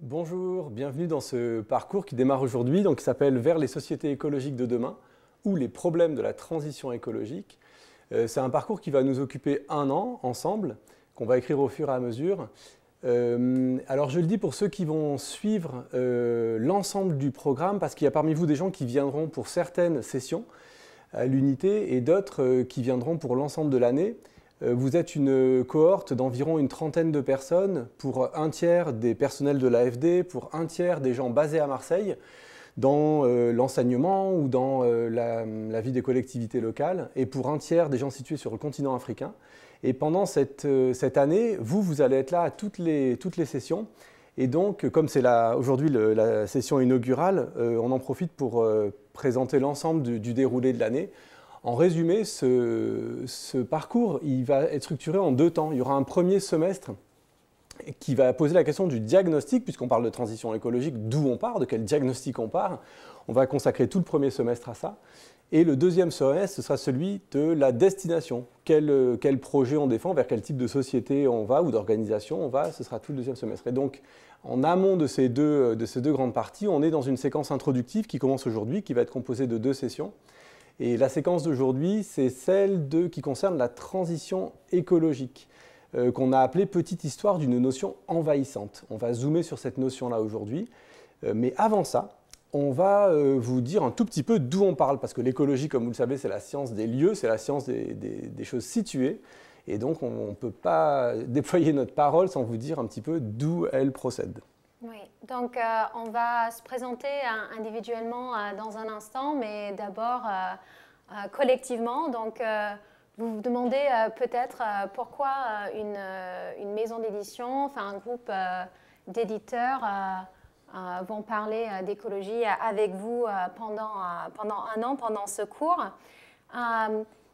Bonjour, bienvenue dans ce parcours qui démarre aujourd'hui, qui s'appelle « Vers les sociétés écologiques de demain » ou les problèmes de la transition écologique. C'est un parcours qui va nous occuper 1 an ensemble, qu'on va écrire au fur et à mesure. Alors je le dis pour ceux qui vont suivre l'ensemble du programme, parce qu'il y a parmi vous des gens qui viendront pour certaines sessions à l'unité et d'autres qui viendront pour l'ensemble de l'année. Vous êtes une cohorte d'environ une trentaine de personnes, pour 1/3 des personnels de l'AFD, pour 1/3 des gens basés à Marseille, dans l'enseignement ou dans la vie des collectivités locales, et pour 1/3 des gens situés sur le continent africain. Et pendant cette année, vous allez être là à toutes les sessions. Et donc, comme c'est aujourd'hui la session inaugurale, on en profite pour présenter l'ensemble du déroulé de l'année. En résumé, ce parcours il va être structuré en 2 temps. Il y aura un premier semestre qui va poser la question du diagnostic, puisqu'on parle de transition écologique, d'où on part, de quel diagnostic on part. On va consacrer tout le premier semestre à ça. Et le deuxième semestre, ce sera celui de la destination. Quel projet on défend, vers quel type de société on va ou d'organisation on va, ce sera tout le deuxième semestre. Et donc, en amont de ces deux grandes parties, on est dans une séquence introductive qui commence aujourd'hui, qui va être composée de 2 sessions. Et la séquence d'aujourd'hui, c'est celle qui concerne la transition écologique, qu'on a appelée petite histoire d'une notion envahissante. On va zoomer sur cette notion-là aujourd'hui. Mais avant ça, on va vous dire un tout petit peu d'où on parle, parce que l'écologie, comme vous le savez, c'est la science des lieux, c'est la science des choses situées. Et donc, on ne peut pas déployer notre parole sans vous dire un petit peu d'où elle procède. Oui, donc on va se présenter individuellement dans un instant, mais d'abord collectivement. Donc, vous vous demandez peut-être pourquoi une maison d'édition, enfin un groupe d'éditeurs vont parler d'écologie avec vous pendant 1 an, pendant ce cours.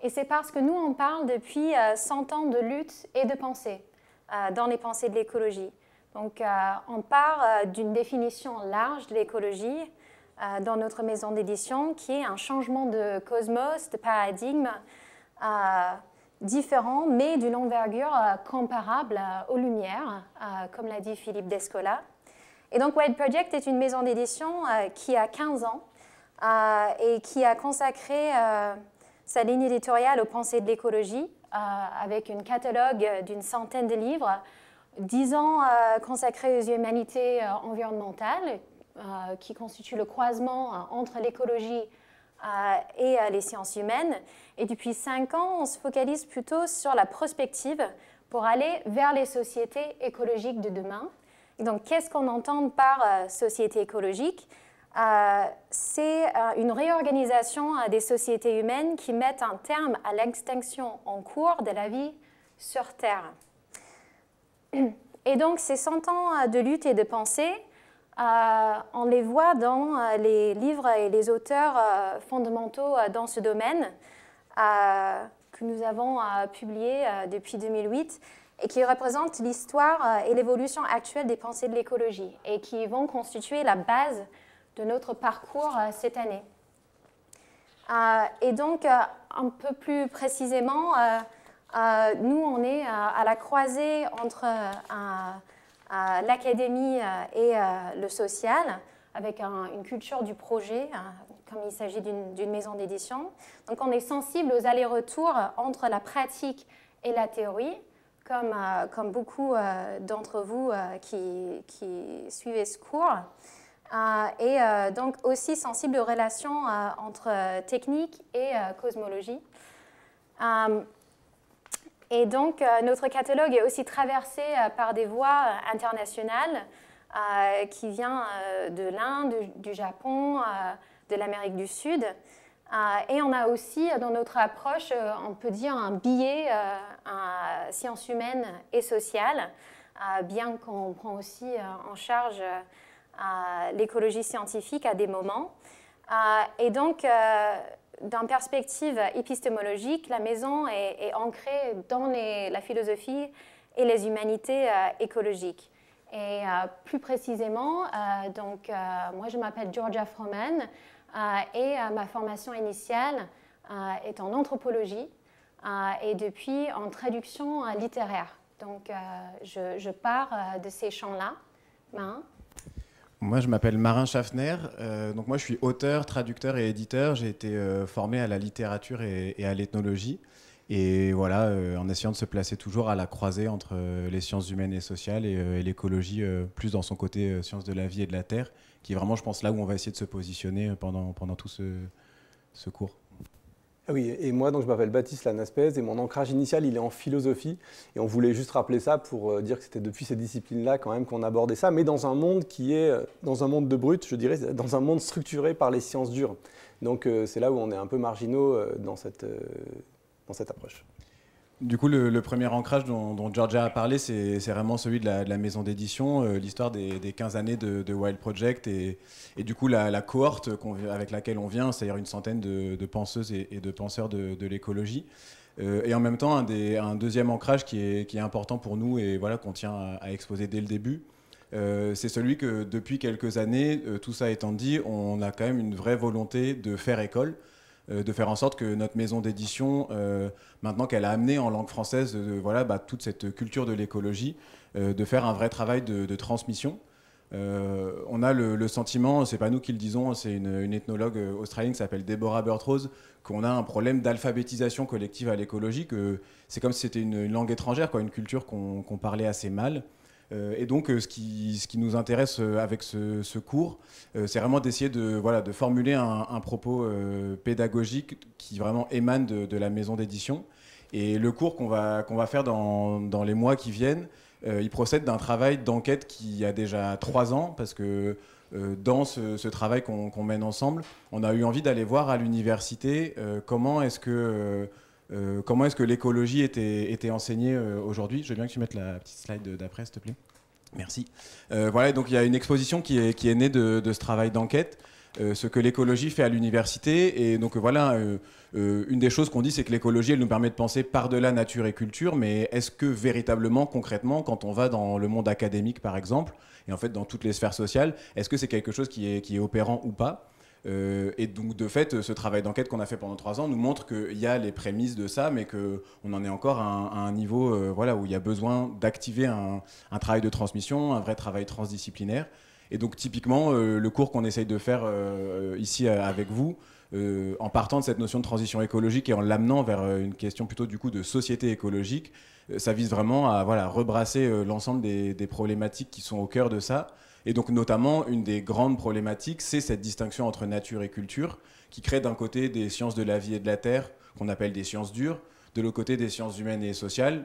Et c'est parce que nous, on parle depuis 100 ans de lutte et de pensée dans les pensées de l'écologie. Donc, on part d'une définition large de l'écologie dans notre maison d'édition, qui est un changement de cosmos, de paradigme différent, mais d'une envergure comparable aux Lumières, comme l'a dit Philippe Descola. Et donc, Wild Project est une maison d'édition qui a 15 ans et qui a consacré sa ligne éditoriale aux pensées de l'écologie, avec un catalogue d'une centaine de livres, 10 ans consacrés aux humanités environnementales, qui constituent le croisement entre l'écologie et les sciences humaines. Et depuis 5 ans, on se focalise plutôt sur la prospective pour aller vers les sociétés écologiques de demain. Et donc, qu'est-ce qu'on entend par société écologique? C'est une réorganisation des sociétés humaines qui mettent un terme à l'extinction en cours de la vie sur Terre. Et donc, ces 100 ans de lutte et de pensée, on les voit dans les livres et les auteurs fondamentaux dans ce domaine que nous avons publiés depuis 2008 et qui représentent l'histoire et l'évolution actuelle des pensées de l'écologie et qui vont constituer la base de notre parcours cette année. Et donc, un peu plus précisément, nous, on est à la croisée entre l'académie et le social, avec une culture du projet, comme il s'agit d'une maison d'édition. Donc, on est sensible aux allers-retours entre la pratique et la théorie, comme beaucoup d'entre vous qui suivez ce cours. Et donc aussi sensible aux relations entre technique et cosmologie. Et donc, notre catalogue est aussi traversé par des voies internationales qui viennent de l'Inde, du Japon, de l'Amérique du Sud. Et on a aussi, dans notre approche, on peut dire un biais sciences humaines et sociales, bien qu'on prend aussi en charge l'écologie scientifique à des moments. Et donc, d'une perspective épistémologique, la maison est ancrée dans la philosophie et les humanités écologiques. Et plus précisément, moi je m'appelle Georgia Froman et ma formation initiale est en anthropologie et depuis en traduction littéraire. Donc je pars de ces champs-là. Moi, je m'appelle Marin Schaffner. Donc moi, je suis auteur, traducteur et éditeur. J'ai été formé à la littérature et à l'ethnologie. Et voilà, en essayant de se placer toujours à la croisée entre les sciences humaines et sociales et l'écologie, plus dans son côté sciences de la vie et de la terre, qui est vraiment, je pense, là où on va essayer de se positionner pendant tout ce cours. Ah oui, et moi donc, je m'appelle Baptiste Lanaspez et mon ancrage initial il est en philosophie et on voulait juste rappeler ça pour dire que c'était depuis ces disciplines-là quand même qu'on abordait ça, mais dans un monde qui est, dans un monde de brut, je dirais, dans un monde structuré par les sciences dures. Donc c'est là où on est un peu marginaux dans cette approche. Du coup, le premier ancrage dont Georgia a parlé, c'est vraiment celui de la maison d'édition, l'histoire des 15 années de Wild Project et du coup la cohorte avec laquelle on vient, c'est-à-dire une centaine de penseuses et de penseurs de l'écologie. Et en même temps, un deuxième ancrage qui est important pour nous et voilà, qu'on tient à exposer dès le début, c'est celui que depuis quelques années, tout ça étant dit, on a quand même une vraie volonté de faire école, de faire en sorte que notre maison d'édition, maintenant qu'elle a amené en langue française toute cette culture de l'écologie, de faire un vrai travail de transmission. On a le sentiment, c'est pas nous qui le disons, c'est une ethnologue australienne qui s'appelle Deborah Burtrose, qu'on a un problème d'alphabétisation collective à l'écologie, que c'est comme si c'était une langue étrangère, une culture qu'on parlait assez mal. Et donc, ce qui nous intéresse avec ce cours, c'est vraiment d'essayer de formuler un propos pédagogique qui vraiment émane de la maison d'édition. Et le cours qu'on va faire dans les mois qui viennent, il procède d'un travail d'enquête qui a déjà 3 ans, parce que dans ce travail qu'on mène ensemble, on a eu envie d'aller voir à l'université comment est-ce que l'écologie était enseignée aujourd'hui. Je veux bien que tu mettes la petite slide d'après, s'il te plaît. Merci. Voilà, donc il y a une exposition qui est née de ce travail d'enquête, ce que l'écologie fait à l'université. Et donc voilà, une des choses qu'on dit, c'est que l'écologie, elle nous permet de penser par-delà nature et culture, mais est-ce que véritablement, concrètement, quand on va dans le monde académique, par exemple, et en fait dans toutes les sphères sociales, est-ce que c'est quelque chose qui est opérant ou pas ? Et donc de fait, ce travail d'enquête qu'on a fait pendant 3 ans nous montre qu'il y a les prémices de ça, mais qu'on en est encore à un niveau où il y a besoin d'activer un travail de transmission, un vrai travail transdisciplinaire. Et donc typiquement, le cours qu'on essaye de faire ici avec vous, en partant de cette notion de transition écologique et en l'amenant vers une question plutôt du coup de société écologique, ça vise vraiment à rebrasser l'ensemble des problématiques qui sont au cœur de ça. Et donc notamment, une des grandes problématiques, c'est cette distinction entre nature et culture, qui crée d'un côté des sciences de la vie et de la terre, qu'on appelle des sciences dures, de l'autre côté des sciences humaines et sociales,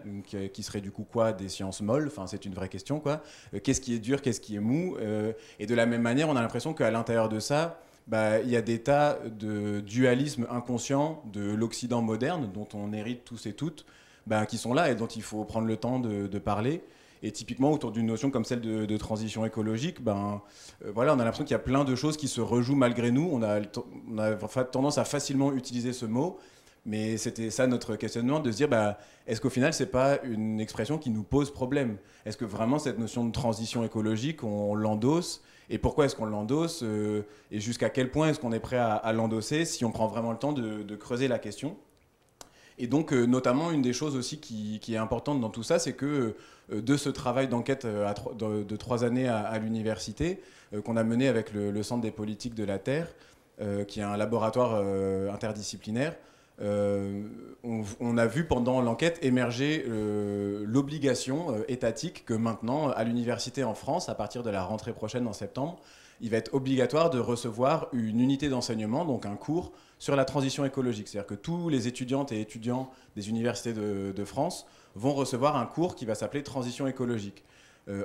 qui seraient du coup des sciences molles, enfin c'est une vraie question, qu'est-ce qui est dur, qu'est-ce qui est mou, et de la même manière, on a l'impression qu'à l'intérieur de ça, il y a des tas de dualismes inconscients de l'Occident moderne, dont on hérite tous et toutes, qui sont là et dont il faut prendre le temps de parler. Et typiquement, autour d'une notion comme celle de transition écologique, on a l'impression qu'il y a plein de choses qui se rejouent malgré nous. On a tendance à facilement utiliser ce mot, mais c'était ça notre questionnement, de se dire, est-ce qu'au final, c'est pas une expression qui nous pose problème ? Est-ce que vraiment cette notion de transition écologique, on l'endosse ? Et pourquoi est-ce qu'on l'endosse ? Et jusqu'à quel point est-ce qu'on est prêt à l'endosser si on prend vraiment le temps de creuser la question ? Et donc, notamment, une des choses aussi qui est importante dans tout ça, c'est que de ce travail d'enquête de 3 années à l'université, qu'on a mené avec le Centre des politiques de la Terre, qui est un laboratoire interdisciplinaire, on a vu pendant l'enquête émerger l'obligation étatique que maintenant, à l'université en France, à partir de la rentrée prochaine en septembre, il va être obligatoire de recevoir une unité d'enseignement, donc un cours sur la transition écologique. C'est-à-dire que tous les étudiantes et étudiants des universités de France vont recevoir un cours qui va s'appeler transition écologique.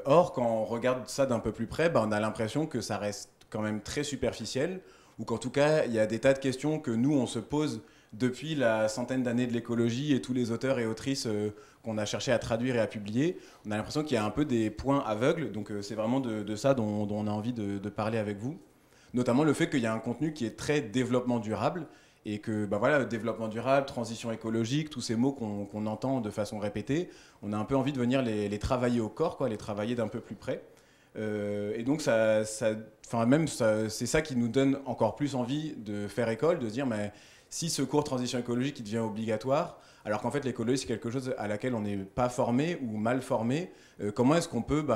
Or, quand on regarde ça d'un peu plus près, on a l'impression que ça reste quand même très superficiel, ou qu'en tout cas, il y a des tas de questions que nous, on se pose depuis la centaine d'années de l'écologie et tous les auteurs et autrices qu'on a cherché à traduire et à publier. On a l'impression qu'il y a un peu des points aveugles, donc c'est vraiment de ça dont on a envie de parler avec vous. Notamment le fait qu'il y a un contenu qui est très développement durable, et que voilà, développement durable, transition écologique, tous ces mots qu'on entend de façon répétée, on a un peu envie de venir les travailler au corps, les travailler d'un peu plus près. Et donc c'est ça qui nous donne encore plus envie de faire école, de se dire mais si ce cours transition écologique il devient obligatoire, alors qu'en fait l'écologie c'est quelque chose à laquelle on n'est pas formé ou mal formé, comment est-ce qu'on peut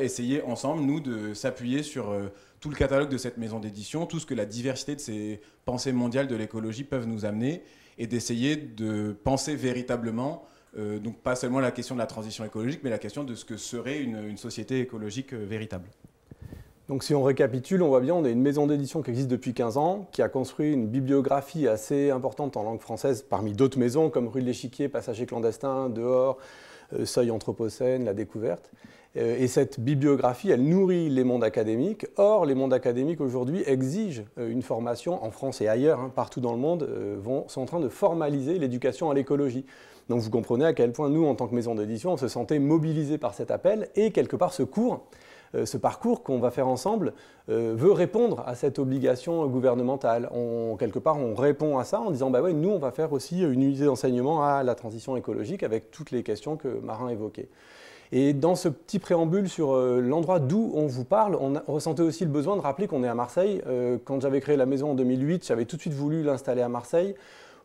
essayer ensemble, nous, de s'appuyer sur tout le catalogue de cette maison d'édition, tout ce que la diversité de ces pensées mondiales de l'écologie peuvent nous amener, et d'essayer de penser véritablement, donc pas seulement la question de la transition écologique, mais la question de ce que serait une société écologique véritable. Donc si on récapitule, on voit bien, on a une maison d'édition qui existe depuis 15 ans, qui a construit une bibliographie assez importante en langue française, parmi d'autres maisons comme Rue de l'Échiquier, Passager clandestin, Dehors, Seuil Anthropocène, La Découverte. Et cette bibliographie, elle nourrit les mondes académiques. Or, les mondes académiques aujourd'hui exigent une formation, en France et ailleurs, partout dans le monde, sont en train de formaliser l'éducation à l'écologie. Donc vous comprenez à quel point nous, en tant que maison d'édition, on se sentait mobilisés par cet appel, et quelque part ce cours, ce parcours qu'on va faire ensemble veut répondre à cette obligation gouvernementale. Quelque part, on répond à ça en disant ouais, nous, on va faire aussi une unité d'enseignement à la transition écologique avec toutes les questions que Marin évoquait. Et dans ce petit préambule sur l'endroit d'où on vous parle, on ressentait aussi le besoin de rappeler qu'on est à Marseille. Quand j'avais créé la maison en 2008, j'avais tout de suite voulu l'installer à Marseille.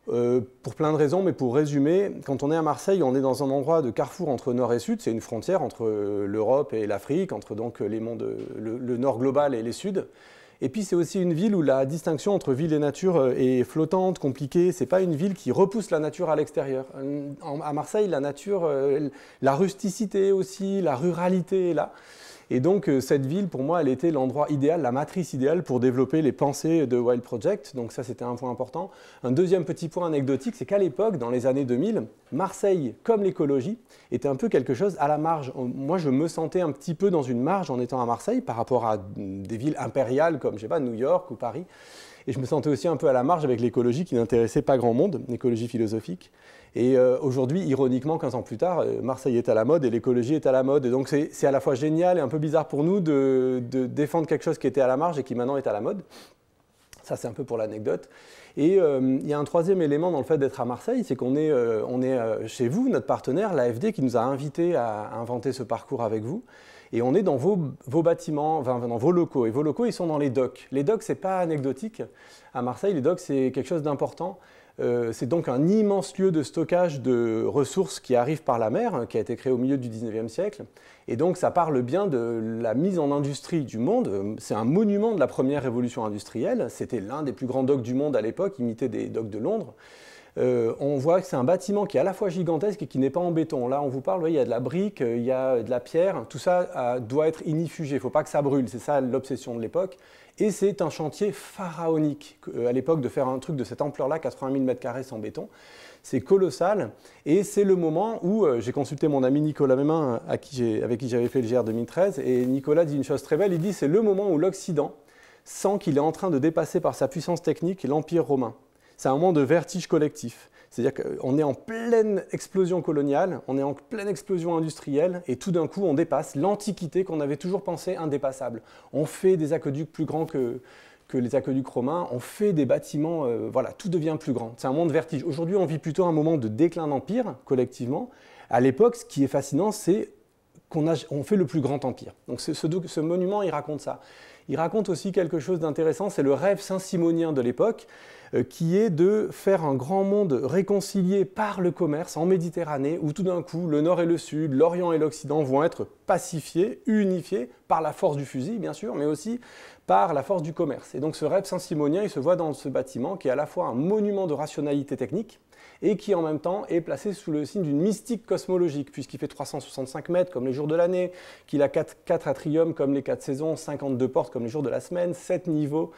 Pour plein de raisons, mais pour résumer, quand on est à Marseille, on est dans un endroit de carrefour entre nord et sud, c'est une frontière entre l'Europe et l'Afrique, entre donc les mondes, le nord global et les suds. Et puis c'est aussi une ville où la distinction entre ville et nature est flottante, compliquée, c'est pas une ville qui repousse la nature à l'extérieur. À Marseille, la nature, la rusticité aussi, la ruralité est là. Et donc cette ville, pour moi, elle était l'endroit idéal, la matrice idéale pour développer les pensées de Wild Project. Donc ça, c'était un point important. Un deuxième petit point anecdotique, c'est qu'à l'époque, dans les années 2000, Marseille, comme l'écologie, était un peu quelque chose à la marge. Moi, je me sentais un petit peu dans une marge en étant à Marseille par rapport à des villes impériales comme, je sais pas, New York ou Paris. Et je me sentais aussi un peu à la marge avec l'écologie qui n'intéressait pas grand monde, l'écologie philosophique. Et aujourd'hui, ironiquement, 15 ans plus tard, Marseille est à la mode et l'écologie est à la mode. Et donc c'est à la fois génial et un peu bizarre pour nous de défendre quelque chose qui était à la marge et qui maintenant est à la mode. Ça, c'est un peu pour l'anecdote. Et il y a un troisième élément dans le fait d'être à Marseille, c'est qu'on est, chez vous, notre partenaire, l'AFD, qui nous a invités à inventer ce parcours avec vous. Et on est dans vos bâtiments, enfin, dans vos locaux. Et vos locaux, ils sont dans les docks. Les docks, ce n'est pas anecdotique. À Marseille, les docks, c'est quelque chose d'important. C'est donc un immense lieu de stockage de ressources qui arrivent par la mer, qui a été créé au milieu du 19e siècle. Et donc ça parle bien de la mise en industrie du monde. C'est un monument de la première révolution industrielle. C'était l'un des plus grands docks du monde à l'époque, imité des docks de Londres. On voit que c'est un bâtiment qui est à la fois gigantesque et qui n'est pas en béton. Là, on vous parle, il y a de la brique, il y a de la pierre. Tout ça doit être ignifugé. Il ne faut pas que ça brûle. C'est ça l'obsession de l'époque. Et c'est un chantier pharaonique. À l'époque, de faire un truc de cette ampleur-là, 80 000 m² sans béton, c'est colossal. Et c'est le moment où j'ai consulté mon ami Nicolas Mémin, avec qui j'avais fait le GR 2013. Et Nicolas dit une chose très belle. Il dit c'est le moment où l'Occident sent qu'il est en train de dépasser par sa puissance technique l'Empire romain. C'est un moment de vertige collectif. C'est-à-dire qu'on est en pleine explosion coloniale, on est en pleine explosion industrielle, et tout d'un coup, on dépasse l'Antiquité qu'on avait toujours pensé indépassable. On fait des aqueducs plus grands que les aqueducs romains, on fait des bâtiments, voilà, tout devient plus grand. C'est un moment de vertige. Aujourd'hui, on vit plutôt un moment de déclin d'empire, collectivement. À l'époque, ce qui est fascinant, c'est qu'on fait le plus grand empire. Donc ce monument, il raconte ça. Il raconte aussi quelque chose d'intéressant, c'est le rêve saint-simonien de l'époque. qui est de faire un grand monde réconcilié par le commerce en Méditerranée, où tout d'un coup, le Nord et le Sud, l'Orient et l'Occident vont être pacifiés, unifiés, par la force du fusil, bien sûr, mais aussi par la force du commerce. Et donc ce rêve saint-simonien, il se voit dans ce bâtiment qui est à la fois un monument de rationalité technique, et qui en même temps est placé sous le signe d'une mystique cosmologique, puisqu'il fait 365 mètres comme les jours de l'année, qu'il a 4 atriums comme les 4 saisons, 52 portes comme les jours de la semaine, 7 niveaux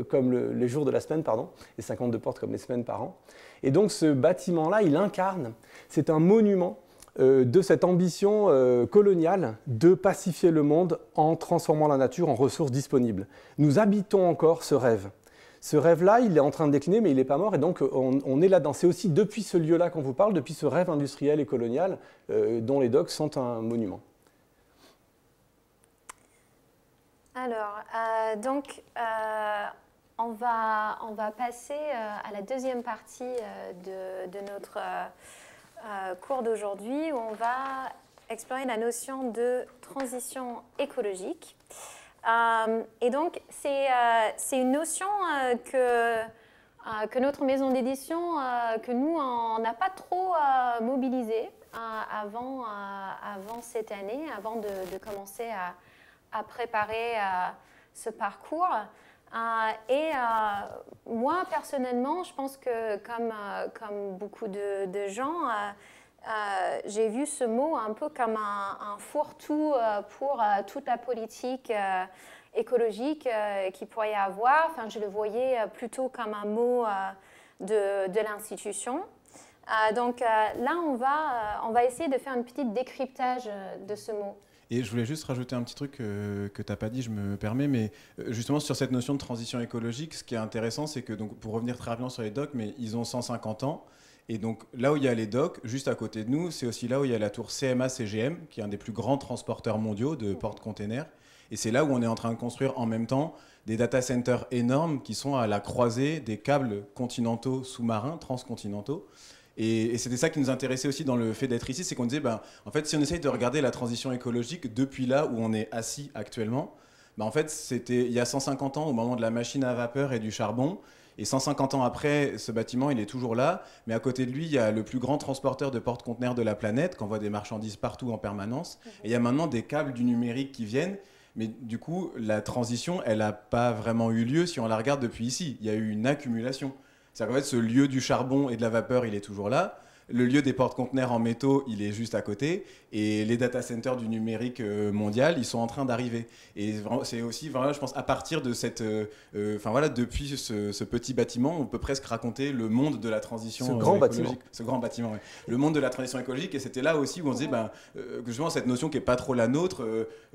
comme les jours de la semaine, pardon, et 52 portes comme les semaines par an. Et donc ce bâtiment-là, il incarne, c'est un monument de cette ambition coloniale de pacifier le monde en transformant la nature en ressources disponibles. Nous habitons encore ce rêve. Ce rêve-là, il est en train de décliner, mais il n'est pas mort, et donc on est là-dedans. C'est aussi depuis ce lieu-là qu'on vous parle, depuis ce rêve industriel et colonial dont les docks sont un monument. Alors, on va passer à la deuxième partie de notre cours d'aujourd'hui, où on va explorer la notion de transition écologique. Et donc, c'est une notion que notre maison d'édition, que nous, on n'a pas trop mobilisée avant cette année, avant de commencer à préparer ce parcours. Moi, personnellement, je pense que comme beaucoup de gens, j'ai vu ce mot un peu comme un fourre-tout pour toute la politique écologique qu'il pourrait y avoir. Enfin, je le voyais plutôt comme un mot de l'institution. Donc là, on va essayer de faire un petit décryptage de ce mot. Et je voulais juste rajouter un petit truc que tu n'as pas dit, je me permets, mais justement sur cette notion de transition écologique, ce qui est intéressant, c'est que, donc, pour revenir très rapidement sur les docks, mais ils ont 150 ans. Et donc là où il y a les docks, juste à côté de nous, c'est aussi là où il y a la tour CMA-CGM, qui est un des plus grands transporteurs mondiaux de porte-containers. Et c'est là où on est en train de construire en même temps des data centers énormes qui sont à la croisée des câbles continentaux sous-marins, transcontinentaux. Et c'était ça qui nous intéressait aussi dans le fait d'être ici, c'est qu'on disait, en fait, si on essaye de regarder la transition écologique depuis là où on est assis actuellement, en fait, c'était il y a 150 ans, au moment de la machine à vapeur et du charbon. Et 150 ans après, ce bâtiment, il est toujours là. Mais à côté de lui, il y a le plus grand transporteur de porte-conteneurs de la planète, qui envoie des marchandises partout en permanence. Et il y a maintenant des câbles du numérique qui viennent. Mais du coup, la transition, elle n'a pas vraiment eu lieu si on la regarde depuis ici. Il y a eu une accumulation. C'est-à-dire qu'en fait, ce lieu du charbon et de la vapeur, il est toujours là. Le lieu des porte-conteneurs en métaux, il est juste à côté. Et les data centers du numérique mondial, ils sont en train d'arriver. Et c'est aussi, je pense, à partir de cette... depuis ce petit bâtiment, on peut presque raconter le monde de la transition écologique. Ce grand bâtiment, ouais. Le monde de la transition écologique. Et c'était là aussi où on se disait, que justement, cette notion qui n'est pas trop la nôtre,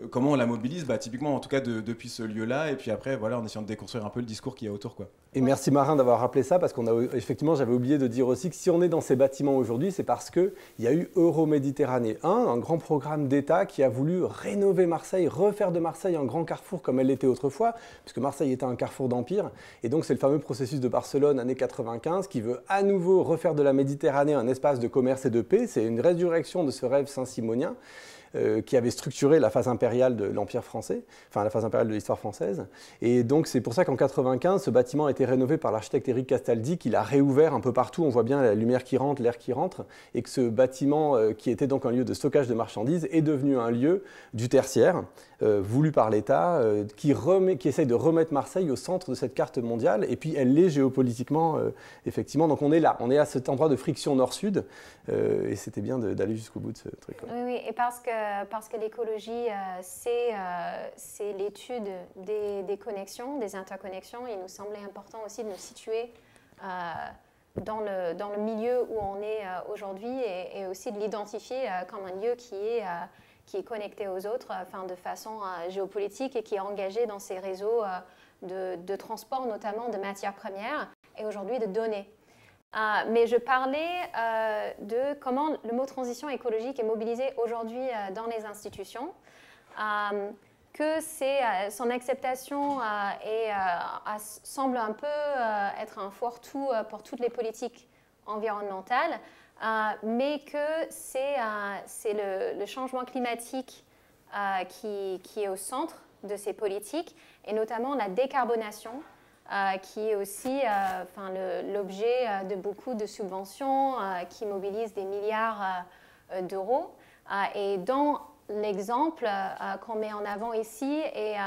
comment on la mobilise, typiquement, en tout cas, depuis ce lieu-là. Et puis après, voilà, en essayant de déconstruire un peu le discours qu'il y a autour, quoi. Et merci Marin d'avoir rappelé ça, parce qu'effectivement, j'avais oublié de dire aussi que si on est dans ces bâtiments aujourd'hui, c'est parce qu'il y a eu Euroméditerranée 1, un grand programme d'État qui a voulu rénover Marseille, refaire de Marseille un grand carrefour comme elle l'était autrefois, puisque Marseille était un carrefour d'empire. Et donc c'est le fameux processus de Barcelone, années 95, qui veut à nouveau refaire de la Méditerranée un espace de commerce et de paix. C'est une résurrection de ce rêve saint-simonien qui avait structuré la phase impériale de l'Empire français, enfin la phase impériale de l'histoire française. Et donc c'est pour ça qu'en 95, ce bâtiment a été rénové par l'architecte Éric Castaldi, qui l'a réouvert un peu partout. On voit bien la lumière qui rentre, l'air qui rentre, et que ce bâtiment, qui était donc un lieu de stockage de marchandises, est devenu un lieu du tertiaire, voulu par l'État, qui essaye de remettre Marseille au centre de cette carte mondiale. Et puis elle l'est géopolitiquement, effectivement. Donc on est là, on est à cet endroit de friction nord-sud, et c'était bien d'aller jusqu'au bout de ce truc. Oui, et parce que l'écologie, c'est l'étude des connexions, des interconnexions. Il nous semblait important aussi de nous situer dans le milieu où on est aujourd'hui, et aussi de l'identifier comme un lieu qui est connecté aux autres, de façon géopolitique, et qui est engagé dans ces réseaux de transport, notamment de matières premières, et aujourd'hui de données. Mais je parlais de comment le mot transition écologique est mobilisé aujourd'hui dans les institutions, que son acceptation semble un peu être un fourre-tout pour toutes les politiques environnementales, mais que c'est le changement climatique qui est au centre de ces politiques, et notamment la décarbonation qui est aussi l'objet de beaucoup de subventions qui mobilisent des milliards d'euros. Et dans l'exemple qu'on met en avant ici est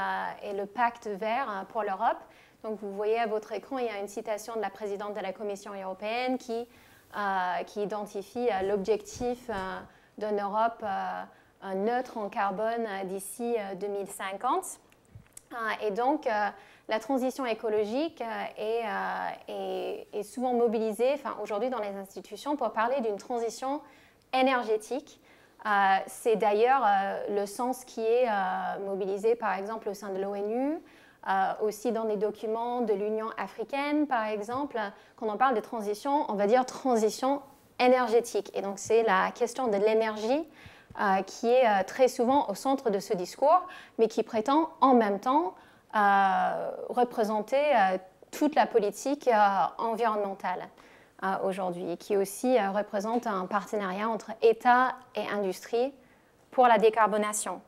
le pacte vert pour l'Europe. Donc vous voyez à votre écran, il y a une citation de la présidente de la Commission européenne qui identifie l'objectif d'une Europe neutre en carbone d'ici 2050. Et donc, la transition écologique est souvent mobilisée aujourd'hui dans les institutions pour parler d'une transition énergétique. C'est d'ailleurs le sens qui est mobilisé, par exemple, au sein de l'ONU, aussi dans les documents de l'Union africaine, par exemple, quand on parle de transition, on va dire transition énergétique. Et donc, c'est la question de l'énergie qui est très souvent au centre de ce discours, mais qui prétend en même temps représenter toute la politique environnementale aujourd'hui, qui aussi représente un partenariat entre État et industrie pour la décarbonation.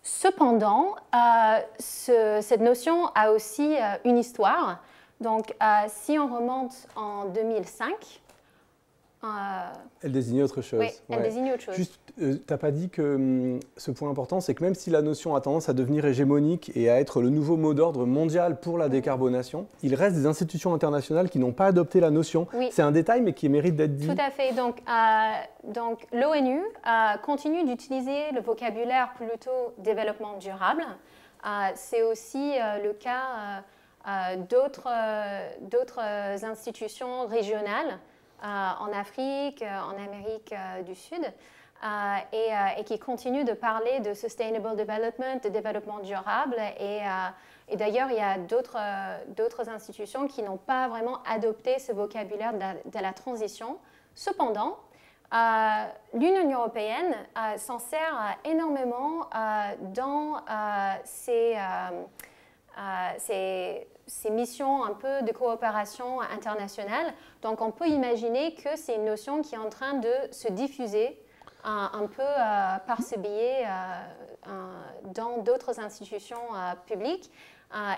Cependant, cette notion a aussi une histoire. Donc, si on remonte en 2005, elle désignait autre chose. Oui, elle désignait autre chose. Juste, tu n'as pas dit que ce point important, c'est que même si la notion a tendance à devenir hégémonique et à être le nouveau mot d'ordre mondial pour la décarbonation, il reste des institutions internationales qui n'ont pas adopté la notion. Oui. C'est un détail, mais qui mérite d'être dit. Tout à fait. Donc l'ONU continue d'utiliser le vocabulaire plutôt développement durable. C'est aussi le cas d'autres institutions régionales en Afrique, en Amérique du Sud, et qui continuent de parler de sustainable development, de développement durable. Et d'ailleurs, il y a d'autres institutions qui n'ont pas vraiment adopté ce vocabulaire de la transition. Cependant, l'Union européenne s'en sert énormément dans ces missions un peu de coopération internationale. Donc on peut imaginer que c'est une notion qui est en train de se diffuser un peu par ce biais dans d'autres institutions publiques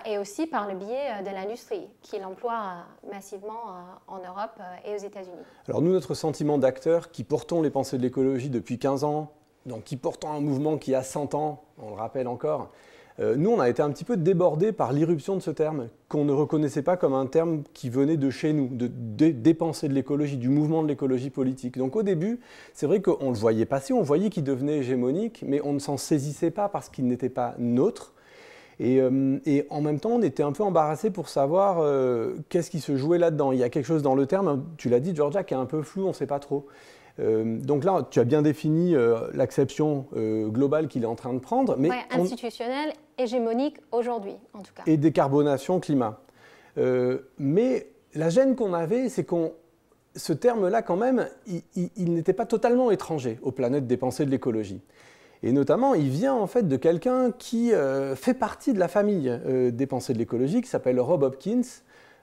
et aussi par le biais de l'industrie qui l'emploie massivement en Europe et aux États-Unis. Alors nous, notre sentiment d'acteurs qui portons les pensées de l'écologie depuis 15 ans, donc qui portons un mouvement qui a 100 ans, on le rappelle encore, nous, on a été un petit peu débordés par l'irruption de ce terme, qu'on ne reconnaissait pas comme un terme qui venait de chez nous, des pensées de l'écologie, du mouvement de l'écologie politique. Donc au début, c'est vrai qu'on le voyait passer, on voyait qu'il devenait hégémonique, mais on ne s'en saisissait pas parce qu'il n'était pas nôtre. Et en même temps, on était un peu embarrassés pour savoir qu'est-ce qui se jouait là-dedans. Il y a quelque chose dans le terme, tu l'as dit, Georgia, qui est un peu flou, on ne sait pas trop. Donc là, tu as bien défini l'acception globale qu'il est en train de prendre. Mais institutionnelle, hégémonique aujourd'hui, en tout cas. Et décarbonation, climat. Mais la gêne qu'on avait, c'est ce terme-là, quand même, il n'était pas totalement étranger aux planètes des pensées de l'écologie. Et notamment, il vient en fait de quelqu'un qui fait partie de la famille des pensées de l'écologie, qui s'appelle Rob Hopkins,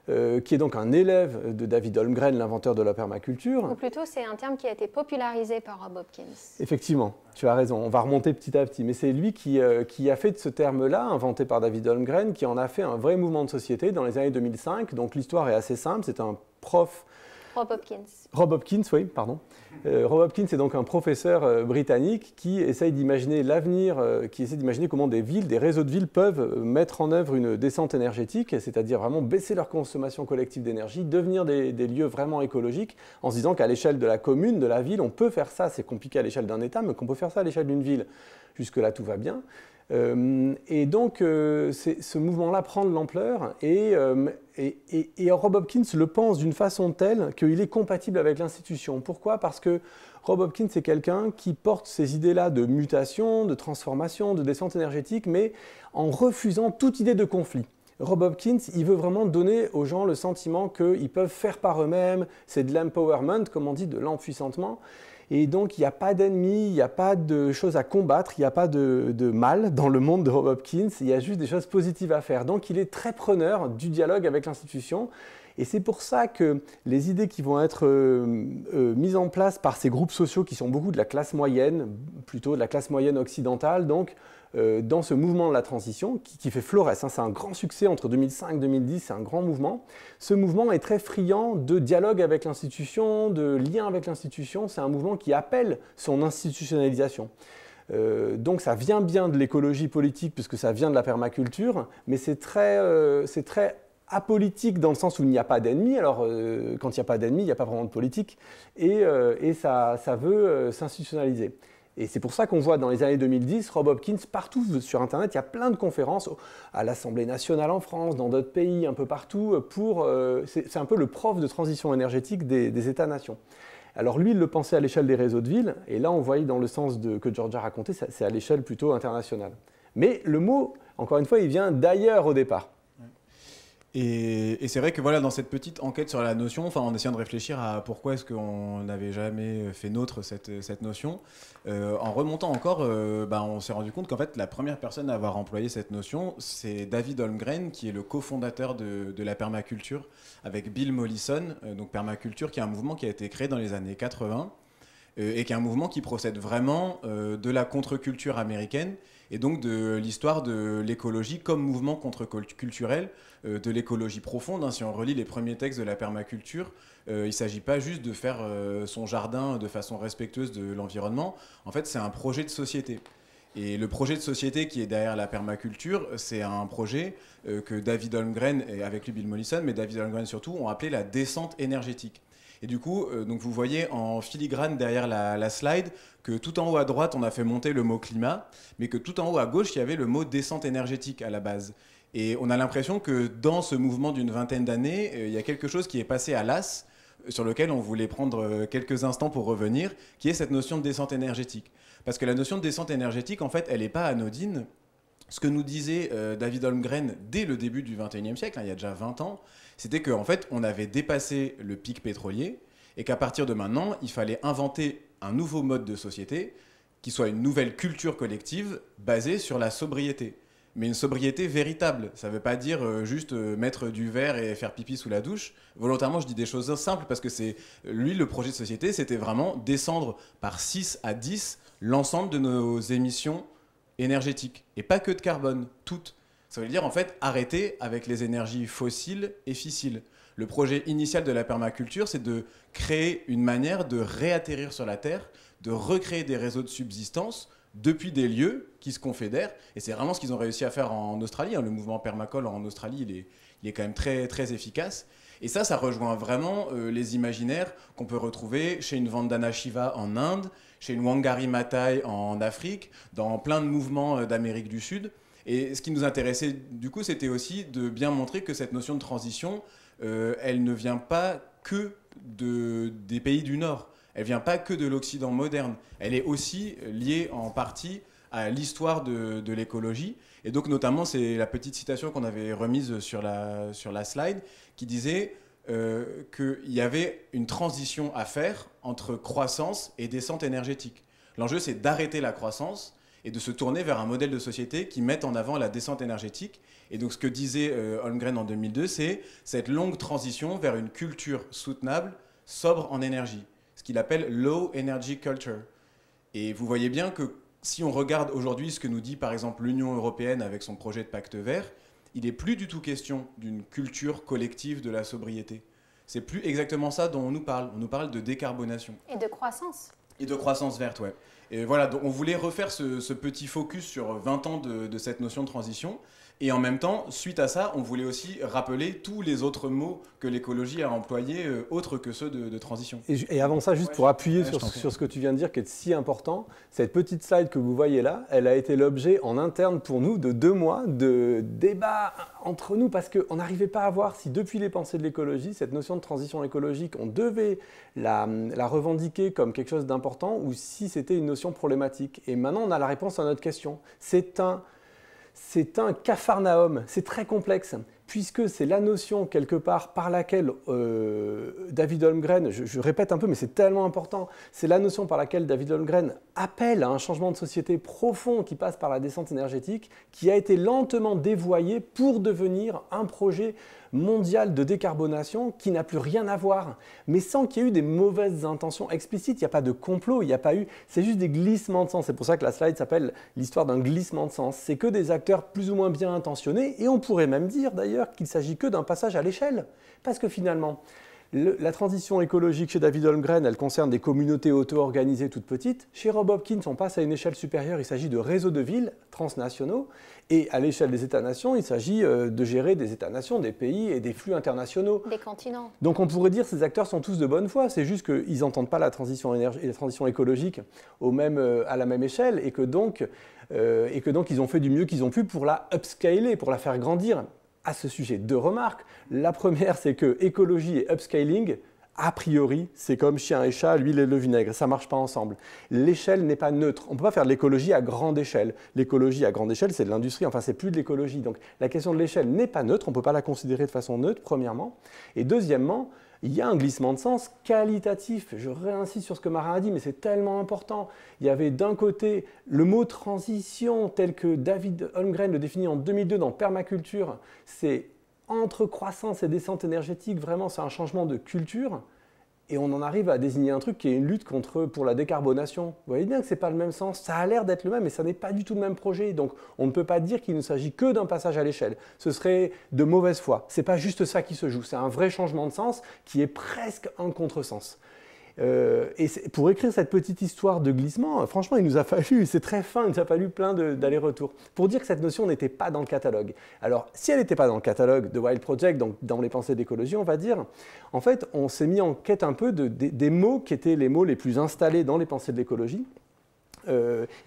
qui est donc un élève de David Holmgren, l'inventeur de la permaculture. Ou plutôt, c'est un terme qui a été popularisé par Rob Hopkins. Effectivement, tu as raison, on va remonter petit à petit. Mais c'est lui qui a fait de ce terme-là, inventé par David Holmgren, qui en a fait un vrai mouvement de société dans les années 2005. Donc l'histoire est assez simple, c'est un prof... Rob Hopkins. Rob Hopkins, oui, pardon. Rob Hopkins est donc un professeur britannique qui essaye d'imaginer l'avenir, qui essaie d'imaginer comment des villes, des réseaux de villes peuvent mettre en œuvre une descente énergétique, c'est-à-dire vraiment baisser leur consommation collective d'énergie, devenir des lieux vraiment écologiques, en se disant qu'à l'échelle de la commune, de la ville, on peut faire ça, c'est compliqué à l'échelle d'un État, mais qu'on peut faire ça à l'échelle d'une ville. Jusque-là, tout va bien. Et donc, ce mouvement-là prend de l'ampleur et Rob Hopkins le pense d'une façon telle qu'il est compatible avec l'institution. Pourquoi ? Parce que Rob Hopkins, c'est quelqu'un qui porte ces idées-là de mutation, de transformation, de descente énergétique, mais en refusant toute idée de conflit. Rob Hopkins, il veut vraiment donner aux gens le sentiment qu'ils peuvent faire par eux-mêmes, c'est de l'empowerment, comme on dit, de l'empuissantement. Et donc, il n'y a pas d'ennemis, il n'y a pas de choses à combattre, il n'y a pas de mal dans le monde de Rob Hopkins, il y a juste des choses positives à faire. Donc, il est très preneur du dialogue avec l'institution Et c'est pour ça que les idées qui vont être mises en place par ces groupes sociaux qui sont beaucoup de la classe moyenne, plutôt de la classe moyenne occidentale, donc dans ce mouvement de la transition qui fait florès, hein, c'est un grand succès entre 2005 et 2010, c'est un grand mouvement. Ce mouvement est très friand de dialogue avec l'institution, de lien avec l'institution, c'est un mouvement qui appelle son institutionnalisation. Donc ça vient bien de l'écologie politique puisque ça vient de la permaculture, mais c'est très apolitique dans le sens où il n'y a pas d'ennemis. Alors quand il n'y a pas d'ennemis, il n'y a pas vraiment de politique et ça veut s'institutionnaliser. Et c'est pour ça qu'on voit dans les années 2010, Rob Hopkins, partout sur Internet, il y a plein de conférences à l'Assemblée nationale en France, dans d'autres pays, un peu partout. C'est un peu le prof de transition énergétique des États-nations. Alors lui, il le pensait à l'échelle des réseaux de villes, et là on voyait dans le sens que Georgia racontait, c'est à l'échelle plutôt internationale. Mais le mot, encore une fois, il vient d'ailleurs au départ. Et c'est vrai que voilà, dans cette petite enquête sur la notion, enfin, en essayant de réfléchir à pourquoi est-ce qu'on n'avait jamais fait nôtre cette notion, en remontant encore, on s'est rendu compte qu'en fait la première personne à avoir employé cette notion, c'est David Holmgren, qui est le cofondateur de la permaculture, avec Bill Mollison. Donc permaculture, qui est un mouvement qui a été créé dans les années 80, et qui est un mouvement qui procède vraiment de la contre-culture américaine, et donc de l'histoire de l'écologie comme mouvement contre-culturel, de l'écologie profonde. Hein. Si on relit les premiers textes de la permaculture, il ne s'agit pas juste de faire son jardin de façon respectueuse de l'environnement. En fait, c'est un projet de société. Et le projet de société qui est derrière la permaculture, c'est un projet que David Holmgren, et avec lui Bill Mollison, mais David Holmgren surtout, ont appelé la descente énergétique. Et du coup, donc vous voyez en filigrane derrière la slide que tout en haut à droite, on a fait monter le mot climat, mais que tout en haut à gauche, il y avait le mot descente énergétique à la base. Et on a l'impression que dans ce mouvement d'une vingtaine d'années, il y a quelque chose qui est passé à l'as, sur lequel on voulait prendre quelques instants pour revenir, qui est cette notion de descente énergétique. Parce que la notion de descente énergétique, en fait, elle n'est pas anodine. Ce que nous disait David Holmgren dès le début du XXIe siècle, hein, il y a déjà 20 ans, c'était qu'en fait, on avait dépassé le pic pétrolier et qu'à partir de maintenant, il fallait inventer un nouveau mode de société qui soit une nouvelle culture collective basée sur la sobriété. Mais une sobriété véritable. Ça ne veut pas dire juste mettre du verre et faire pipi sous la douche. Volontairement, je dis des choses simples parce que lui, le projet de société, c'était vraiment descendre par 6 à 10 l'ensemble de nos émissions énergétiques. Et pas que de carbone, toutes. Ça veut dire en fait arrêter avec les énergies fossiles et fissiles. Le projet initial de la permaculture, c'est de créer une manière de réatterrir sur la Terre, de recréer des réseaux de subsistance depuis des lieux qui se confédèrent. Et c'est vraiment ce qu'ils ont réussi à faire en Australie. Le mouvement permacole en Australie, il est quand même très, très efficace. Et ça rejoint vraiment les imaginaires qu'on peut retrouver chez une Vandana Shiva en Inde, chez une Wangari Maathai en Afrique, dans plein de mouvements d'Amérique du Sud. Et ce qui nous intéressait, du coup, c'était aussi de bien montrer que cette notion de transition, elle ne vient pas que des pays du Nord. Elle ne vient pas que de l'Occident moderne. Elle est aussi liée en partie à l'histoire de l'écologie. Et donc, notamment, c'est la petite citation qu'on avait remise sur la slide qui disait qu'il y avait une transition à faire entre croissance et descente énergétique. L'enjeu, c'est d'arrêter la croissance et de se tourner vers un modèle de société qui mette en avant la descente énergétique. Et donc, ce que disait Holmgren en 2002, c'est cette longue transition vers une culture soutenable, sobre en énergie, ce qu'il appelle « low energy culture ». Et vous voyez bien que si on regarde aujourd'hui ce que nous dit par exemple l'Union européenne avec son projet de pacte vert, il n'est plus du tout question d'une culture collective de la sobriété. C'est plus exactement ça dont on nous parle. On nous parle de décarbonation. Et de croissance. Et de croissance verte, ouais. Et voilà, donc on voulait refaire ce petit focus sur 20 ans de cette notion de transition. Et en même temps, suite à ça, on voulait aussi rappeler tous les autres mots que l'écologie a employés, autres que ceux de transition. Et avant ça, juste pour appuyer sur ce que tu viens de dire, qui est si important, cette petite slide que vous voyez là, elle a été l'objet en interne pour nous de 2 mois de débats entre nous, parce qu'on n'arrivait pas à voir si depuis les pensées de l'écologie, cette notion de transition écologique, on devait la revendiquer comme quelque chose d'important ou si c'était une notion problématique. Et maintenant, on a la réponse à notre question. C'est un capharnaüm, c'est très complexe, puisque c'est la notion quelque part par laquelle David Holmgren, je répète un peu mais c'est tellement important, c'est la notion par laquelle David Holmgren appelle à un changement de société profond qui passe par la descente énergétique, qui a été lentement dévoyé pour devenir un projet mondial de décarbonation qui n'a plus rien à voir, mais sans qu'il y ait eu des mauvaises intentions explicites. Il n'y a pas de complot, il n'y a pas eu... C'est juste des glissements de sens. C'est pour ça que la slide s'appelle l'histoire d'un glissement de sens. C'est que des acteurs plus ou moins bien intentionnés, et on pourrait même dire d'ailleurs qu'il ne s'agit que d'un passage à l'échelle. Parce que finalement... La transition écologique chez David Holmgren, elle concerne des communautés auto-organisées toutes petites. Chez Rob Hopkins, on passe à une échelle supérieure, il s'agit de réseaux de villes transnationaux. Et à l'échelle des États-nations, il s'agit de gérer des États-nations, des pays et des flux internationaux. Des continents. Donc on pourrait dire que ces acteurs sont tous de bonne foi, c'est juste qu'ils n'entendent pas la transition écologique à la même échelle et que donc ils ont fait du mieux qu'ils ont pu pour la upscaler, pour la faire grandir. À ce sujet, 2 remarques. La première, c'est que écologie et upscaling, a priori, c'est comme chien et chat, l'huile et le vinaigre, ça ne marche pas ensemble. L'échelle n'est pas neutre. On ne peut pas faire de l'écologie à grande échelle. L'écologie à grande échelle, c'est de l'industrie, enfin, c'est plus de l'écologie. Donc, la question de l'échelle n'est pas neutre, on ne peut pas la considérer de façon neutre, premièrement. Et deuxièmement, il y a un glissement de sens qualitatif. Je réinsiste sur ce que Marin a dit, mais c'est tellement important. Il y avait d'un côté le mot transition tel que David Holmgren le définit en 2002 dans Permaculture. C'est entre croissance et descente énergétique, vraiment, c'est un changement de culture. Et on en arrive à désigner un truc qui est une lutte pour la décarbonation. Vous voyez bien que ce n'est pas le même sens. Ça a l'air d'être le même, mais ça n'est pas du tout le même projet. Donc on ne peut pas dire qu'il ne s'agit que d'un passage à l'échelle. Ce serait de mauvaise foi. Ce n'est pas juste ça qui se joue. C'est un vrai changement de sens qui est presque un contresens. Et pour écrire cette petite histoire de glissement, franchement, il nous a fallu, c'est très fin, il nous a fallu plein d'allers-retours pour dire que cette notion n'était pas dans le catalogue. Alors, si elle n'était pas dans le catalogue de Wild Project, donc dans les pensées d'écologie, on va dire, en fait, on s'est mis en quête un peu des mots qui étaient les mots les plus installés dans les pensées de l'écologie.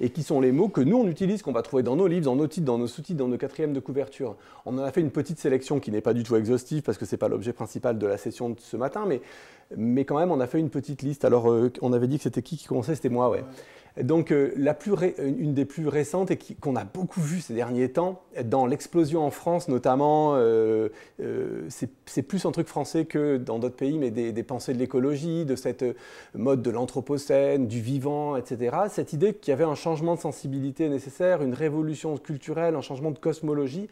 Et qui sont les mots que nous on utilise, qu'on va trouver dans nos livres, dans nos titres, dans nos sous-titres, dans nos quatrièmes de couverture. On en a fait une petite sélection qui n'est pas du tout exhaustive parce que ce n'est pas l'objet principal de la session de ce matin, mais quand même on a fait une petite liste. Alors on avait dit que c'était qui commençait, c'était moi, ouais. Donc une des plus récentes et qu'on a beaucoup vu ces derniers temps, dans l'explosion en France notamment, c'est plus un truc français que dans d'autres pays, mais des pensées de l'écologie, de cette mode de l'anthropocène, du vivant, etc. Cette idée qu'il y avait un changement de sensibilité nécessaire, une révolution culturelle, un changement de cosmologie.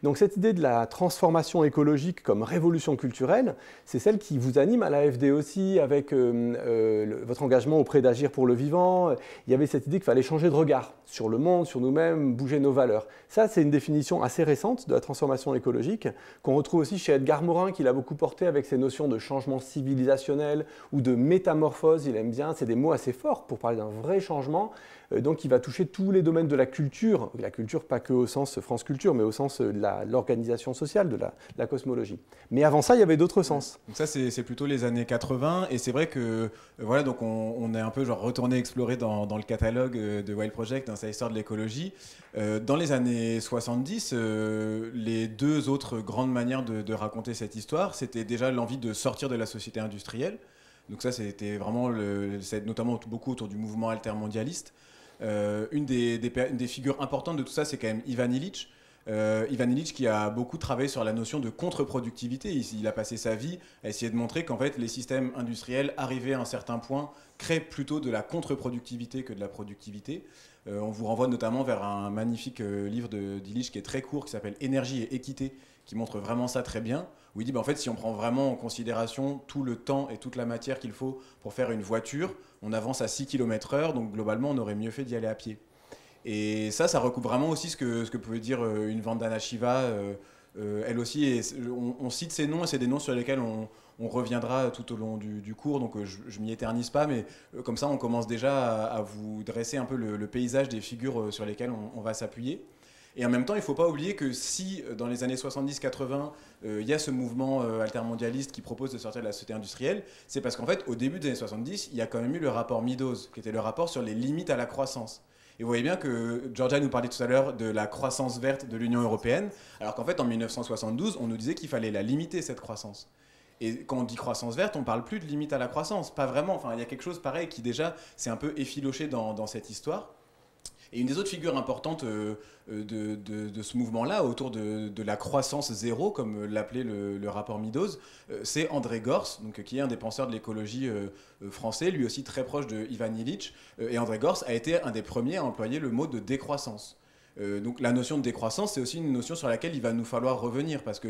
Donc cette idée de la transformation écologique comme révolution culturelle, c'est celle qui vous anime à l'AFD aussi, avec votre engagement auprès d'Agir pour le vivant. Il y avait cette idée qu'il fallait changer de regard sur le monde, sur nous-mêmes, bouger nos valeurs. Ça, c'est une définition assez récente de la transformation écologique, qu'on retrouve aussi chez Edgar Morin, qui l'a beaucoup porté avec ses notions de changement civilisationnel ou de métamorphose, il aime bien, c'est des mots assez forts pour parler d'un vrai changement. Donc il va toucher tous les domaines de la culture pas que au sens France Culture, mais au sens de l'organisation sociale, de la cosmologie. Mais avant ça, il y avait d'autres sens. Donc ça, c'est plutôt les années 80, et c'est vrai que voilà, donc on est un peu genre retourné explorer dans le catalogue de Wild Project, dans sa histoire de l'écologie. Dans les années 70, les 2 autres grandes manières de raconter cette histoire, c'était déjà l'envie de sortir de la société industrielle. Donc ça, c'était vraiment, notamment beaucoup autour du mouvement altermondialiste. Une des figures importantes de tout ça, c'est quand même Ivan Illich. Ivan Illich qui a beaucoup travaillé sur la notion de contre-productivité. Il a passé sa vie à essayer de montrer qu'en fait, les systèmes industriels, arrivés à un certain point, créent plutôt de la contre-productivité que de la productivité. On vous renvoie notamment vers un magnifique livre d'Illich qui est très court, qui s'appelle « Énergie et équité », qui montre vraiment ça très bien, où il dit en fait, si on prend vraiment en considération tout le temps et toute la matière qu'il faut pour faire une voiture, on avance à 6 km/h, donc globalement, on aurait mieux fait d'y aller à pied. Et ça recoupe vraiment aussi ce que pouvait dire une Vandana Shiva. Elle aussi, on cite ces noms, et c'est des noms sur lesquels on reviendra tout au long du cours, donc je m'y éternise pas, mais comme ça, on commence déjà à vous dresser un peu le paysage des figures sur lesquelles on va s'appuyer. Et en même temps, il ne faut pas oublier que si, dans les années 70-80, il y a ce mouvement altermondialiste qui propose de sortir de la société industrielle, c'est parce qu'en fait, au début des années 70, il y a quand même eu le rapport Meadows, qui était le rapport sur les limites à la croissance. Et vous voyez bien que Georgia nous parlait tout à l'heure de la croissance verte de l'Union européenne, alors qu'en fait, en 1972, on nous disait qu'il fallait la limiter, cette croissance. Et quand on dit croissance verte, on ne parle plus de limite à la croissance, pas vraiment. Enfin, il y a quelque chose pareil qui déjà s'est un peu effiloché dans cette histoire. Et une des autres figures importantes de ce mouvement-là, autour de la croissance zéro, comme l'appelait le rapport Meadows, c'est André Gorz, donc, qui est un des penseurs de l'écologie français, lui aussi très proche de Ivan Illich. Et André Gorz a été un des premiers à employer le mot de décroissance. Donc la notion de décroissance, c'est aussi une notion sur laquelle il va nous falloir revenir, parce que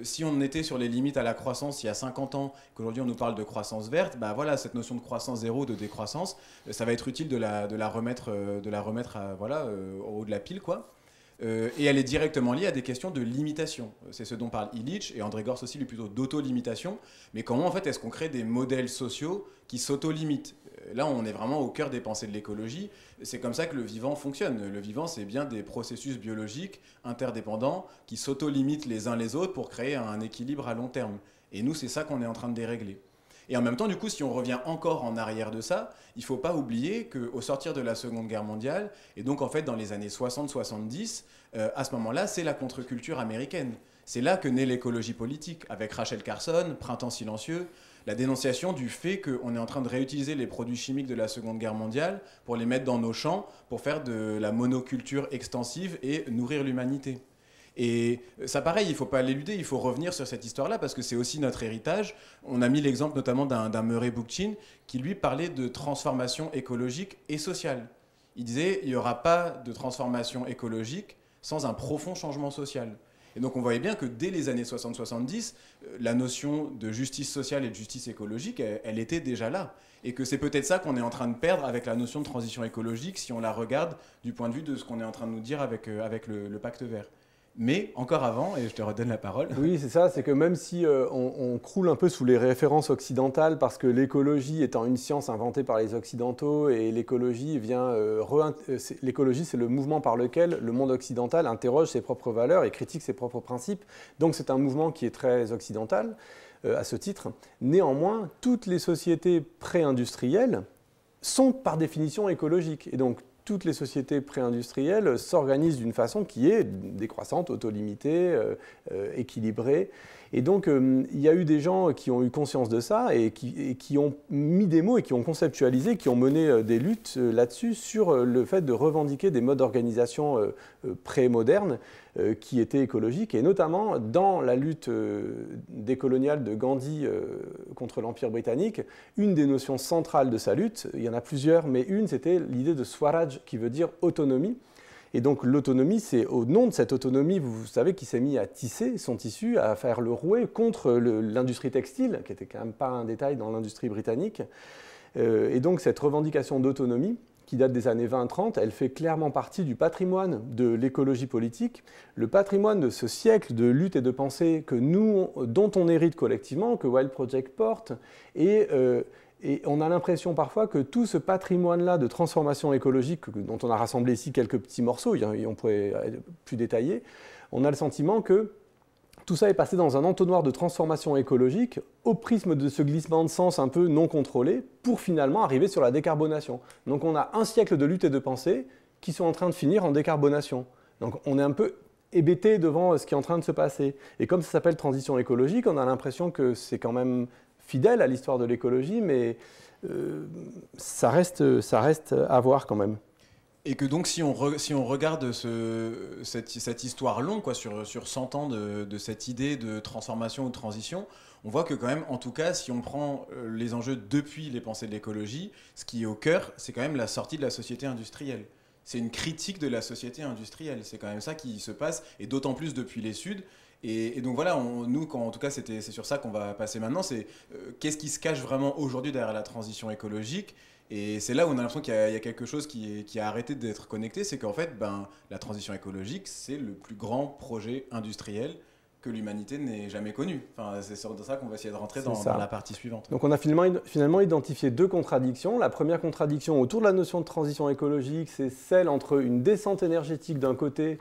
si on était sur les limites à la croissance il y a 50 ans, qu'aujourd'hui on nous parle de croissance verte, bah voilà, cette notion de croissance zéro, de décroissance, ça va être utile de la remettre au haut de la pile, quoi. Et elle est directement liée à des questions de limitation. C'est ce dont parle Illich, et André Gorz aussi, lui, plutôt d'auto-limitation. Mais comment, en fait, est-ce qu'on crée des modèles sociaux qui s'auto-limitent? Là, on est vraiment au cœur des pensées de l'écologie. C'est comme ça que le vivant fonctionne. Le vivant, c'est bien des processus biologiques interdépendants qui s'auto-limitent les uns les autres pour créer un équilibre à long terme. Et nous, c'est ça qu'on est en train de dérégler. Et en même temps, du coup, si on revient encore en arrière de ça, il ne faut pas oublier qu'au sortir de la Seconde Guerre mondiale, et donc en fait dans les années 60-70, à ce moment-là, c'est la contre-culture américaine. C'est là que naît l'écologie politique, avec Rachel Carson, Printemps silencieux, la dénonciation du fait qu'on est en train de réutiliser les produits chimiques de la Seconde Guerre mondiale pour les mettre dans nos champs, pour faire de la monoculture extensive et nourrir l'humanité. Et ça, pareil, il ne faut pas l'éluder, il faut revenir sur cette histoire-là parce que c'est aussi notre héritage. On a mis l'exemple notamment d'un Murray Bookchin qui, lui, parlait de transformation écologique et sociale. Il disait il n'y aura pas de transformation écologique sans un profond changement social. Et donc on voyait bien que dès les années 60-70, la notion de justice sociale et de justice écologique, elle était déjà là. Et que c'est peut-être ça qu'on est en train de perdre avec la notion de transition écologique si on la regarde du point de vue de ce qu'on est en train de nous dire avec le pacte vert. Mais encore avant, et je te redonne la parole. Oui, c'est ça, c'est que même si on croule un peu sous les références occidentales, parce que l'écologie étant une science inventée par les Occidentaux, et l'écologie l'écologie, c'est le mouvement par lequel le monde occidental interroge ses propres valeurs et critique ses propres principes. Donc c'est un mouvement qui est très occidental à ce titre. Néanmoins, toutes les sociétés pré-industrielles sont par définition écologiques. Et donc toutes les sociétés pré-industrielles s'organisent d'une façon qui est décroissante, autolimitée, équilibrée. Et donc, il y a eu des gens qui ont eu conscience de ça et qui ont mis des mots et qui ont conceptualisé, qui ont mené des luttes là-dessus sur le fait de revendiquer des modes d'organisation pré-modernes qui étaient écologiques. Et notamment, dans la lutte décoloniale de Gandhi contre l'Empire britannique, une des notions centrales de sa lutte, il y en a plusieurs, mais une, c'était l'idée de Swaraj, qui veut dire autonomie. Et donc l'autonomie, c'est au nom de cette autonomie, vous savez, qui s'est mis à tisser son tissu, à faire le rouet contre l'industrie textile, qui n'était quand même pas un détail dans l'industrie britannique. Et donc cette revendication d'autonomie, qui date des années 20-30, elle fait clairement partie du patrimoine de l'écologie politique, le patrimoine de ce siècle de lutte et de pensée dont on hérite collectivement, que Wild Project porte, et on a l'impression parfois que tout ce patrimoine-là de transformation écologique, dont on a rassemblé ici quelques petits morceaux, et on pourrait être plus détaillé, on a le sentiment que tout ça est passé dans un entonnoir de transformation écologique au prisme de ce glissement de sens un peu non contrôlé pour finalement arriver sur la décarbonation. Donc on a un siècle de lutte et de pensée qui sont en train de finir en décarbonation. Donc on est un peu hébété devant ce qui est en train de se passer. Et comme ça s'appelle transition écologique, on a l'impression que c'est quand même fidèle à l'histoire de l'écologie, mais ça reste à voir quand même. Et que donc, si on regarde cette histoire longue, quoi, sur 100 ans de cette idée de transformation ou de transition, on voit que quand même, en tout cas, si on prend les enjeux depuis les pensées de l'écologie, ce qui est au cœur, c'est quand même la sortie de la société industrielle. C'est une critique de la société industrielle. C'est quand même ça qui se passe, et d'autant plus depuis les Suds. Et donc voilà, nous, en tout cas, c'est sur ça qu'on va passer maintenant, c'est qu'est-ce qui se cache vraiment aujourd'hui derrière la transition écologique. Et c'est là où on a l'impression qu'il y a quelque chose qui a arrêté d'être connecté, c'est qu'en fait, la transition écologique, c'est le plus grand projet industriel que l'humanité n'ait jamais connu. Enfin, c'est sur ça qu'on va essayer de rentrer dans la partie suivante. Donc on a finalement identifié deux contradictions. La première contradiction autour de la notion de transition écologique, c'est celle entre une descente énergétique d'un côté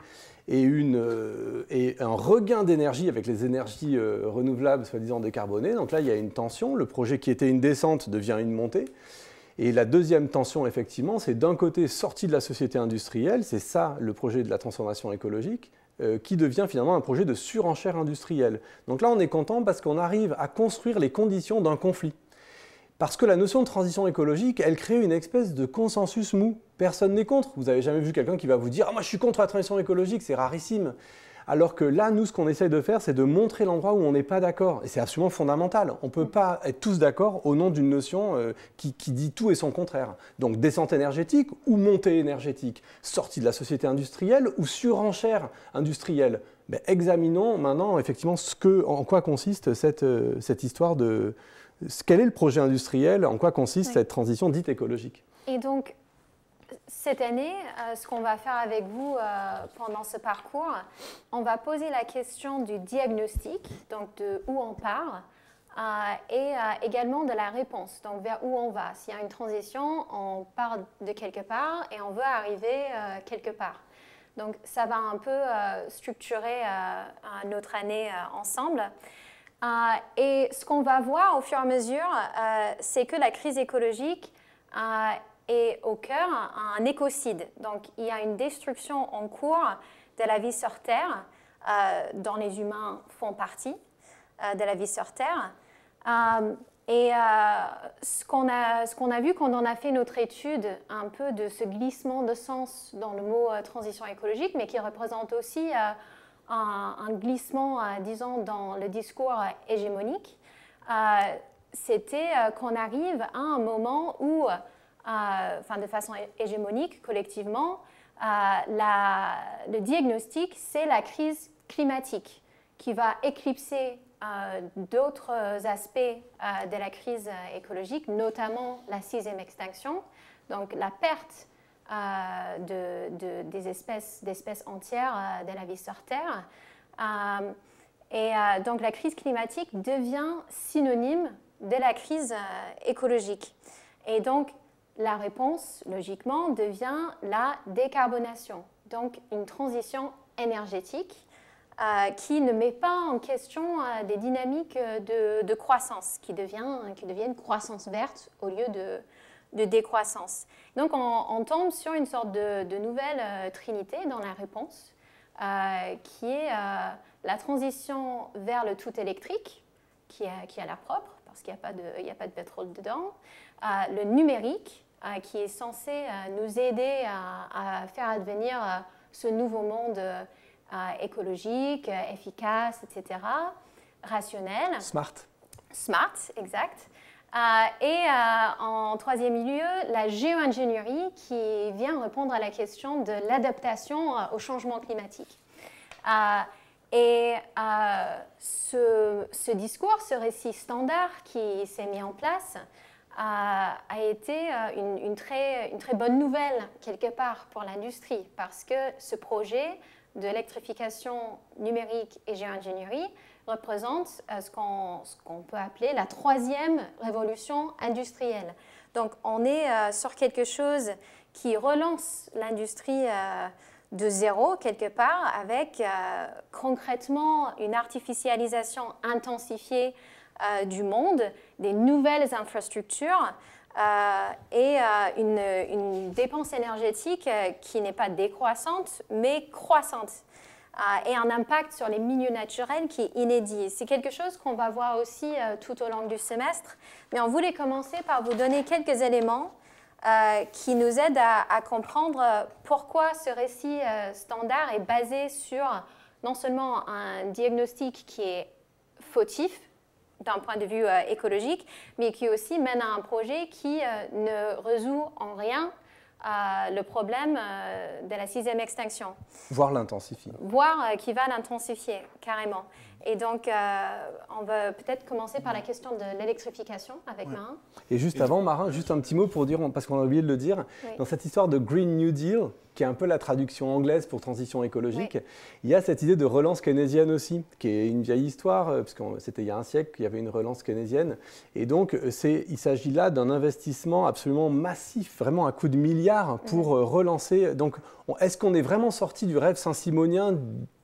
et un regain d'énergie avec les énergies renouvelables, soi-disant décarbonées. Donc là, il y a une tension. Le projet qui était une descente devient une montée. Et la deuxième tension, effectivement, c'est d'un côté sorti de la société industrielle, c'est ça le projet de la transformation écologique, qui devient finalement un projet de surenchère industrielle. Donc là, on est content parce qu'on arrive à construire les conditions d'un conflit. Parce que la notion de transition écologique, elle crée une espèce de consensus mou. Personne n'est contre. Vous n'avez jamais vu quelqu'un qui va vous dire « Ah, moi, je suis contre la transition écologique, c'est rarissime ». Alors que là, nous, ce qu'on essaye de faire, c'est de montrer l'endroit où on n'est pas d'accord. Et c'est absolument fondamental. On ne peut pas être tous d'accord au nom d'une notion qui dit tout et son contraire. Donc descente énergétique ou montée énergétique, sortie de la société industrielle ou surenchère industrielle. Mais examinons maintenant effectivement en quoi consiste cette histoire de... Quel est le projet industriel, en quoi consiste cette transition dite écologique? Et donc, cette année, ce qu'on va faire avec vous pendant ce parcours, on va poser la question du diagnostic, donc de où on part, et également de la réponse, donc vers où on va. S'il y a une transition, on part de quelque part et on veut arriver quelque part. Donc, ça va un peu structurer notre année ensemble. Et ce qu'on va voir au fur et à mesure, c'est que la crise écologique est au cœur un écocide. Donc, il y a une destruction en cours de la vie sur Terre, dont les humains font partie de la vie sur Terre. Ce qu'on a vu quand on a fait notre étude un peu de ce glissement de sens dans le mot transition écologique, mais qui représente aussi un glissement, disons, dans le discours hégémonique, c'était qu'on arrive à un moment où, de façon hégémonique, collectivement, le diagnostic, c'est la crise climatique qui va éclipser d'autres aspects de la crise écologique, notamment la 6e extinction, donc la perte des espèces entières de la vie sur Terre. Donc la crise climatique devient synonyme de la crise écologique. Et donc la réponse, logiquement, devient la décarbonation, donc une transition énergétique qui ne met pas en question des dynamiques de croissance, qui deviennent croissance verte au lieu de décroissance. Donc on tombe sur une sorte de nouvelle trinité dans la réponse, qui est la transition vers le tout électrique, qui a l'air propre, parce qu'il n'y a pas de pétrole dedans, le numérique, qui est censé nous aider à faire advenir ce nouveau monde écologique, efficace, etc., rationnel. Smart, exact. Et en troisième lieu, la géo-ingénierie qui vient répondre à la question de l'adaptation au changement climatique. Ce discours, ce récit standard qui s'est mis en place a été une très bonne nouvelle quelque part pour l'industrie, parce que ce projet de l'électrification numérique et géo-ingénierie représente ce qu'on peut appeler la 3e révolution industrielle. Donc on est sur quelque chose qui relance l'industrie de zéro quelque part, avec concrètement une artificialisation intensifiée du monde, des nouvelles infrastructures et une dépense énergétique qui n'est pas décroissante, mais croissante. Et un impact sur les milieux naturels qui est inédit. C'est quelque chose qu'on va voir aussi tout au long du semestre, mais on voulait commencer par vous donner quelques éléments qui nous aident à comprendre pourquoi ce récit standard est basé sur non seulement un diagnostic qui est fautif d'un point de vue écologique, mais qui aussi mène à un projet qui ne résout en rien le problème de la 6e extinction. Voire l'intensifie. Voire qui va l'intensifier, carrément. Et donc, on va peut-être commencer par la question de l'électrification avec Marin. Et juste avant, Marin, juste un petit mot pour dire, parce qu'on a oublié de le dire, dans cette histoire de Green New Deal, qui est un peu la traduction anglaise pour transition écologique, il y a cette idée de relance keynésienne aussi, qui est une vieille histoire, parce que c'était il y a un siècle qu'il y avait une relance keynésienne. Et donc, il s'agit là d'un investissement absolument massif, vraiment à coups de milliards, pour relancer. Donc, est-ce qu'on est vraiment sorti du rêve saint-simonien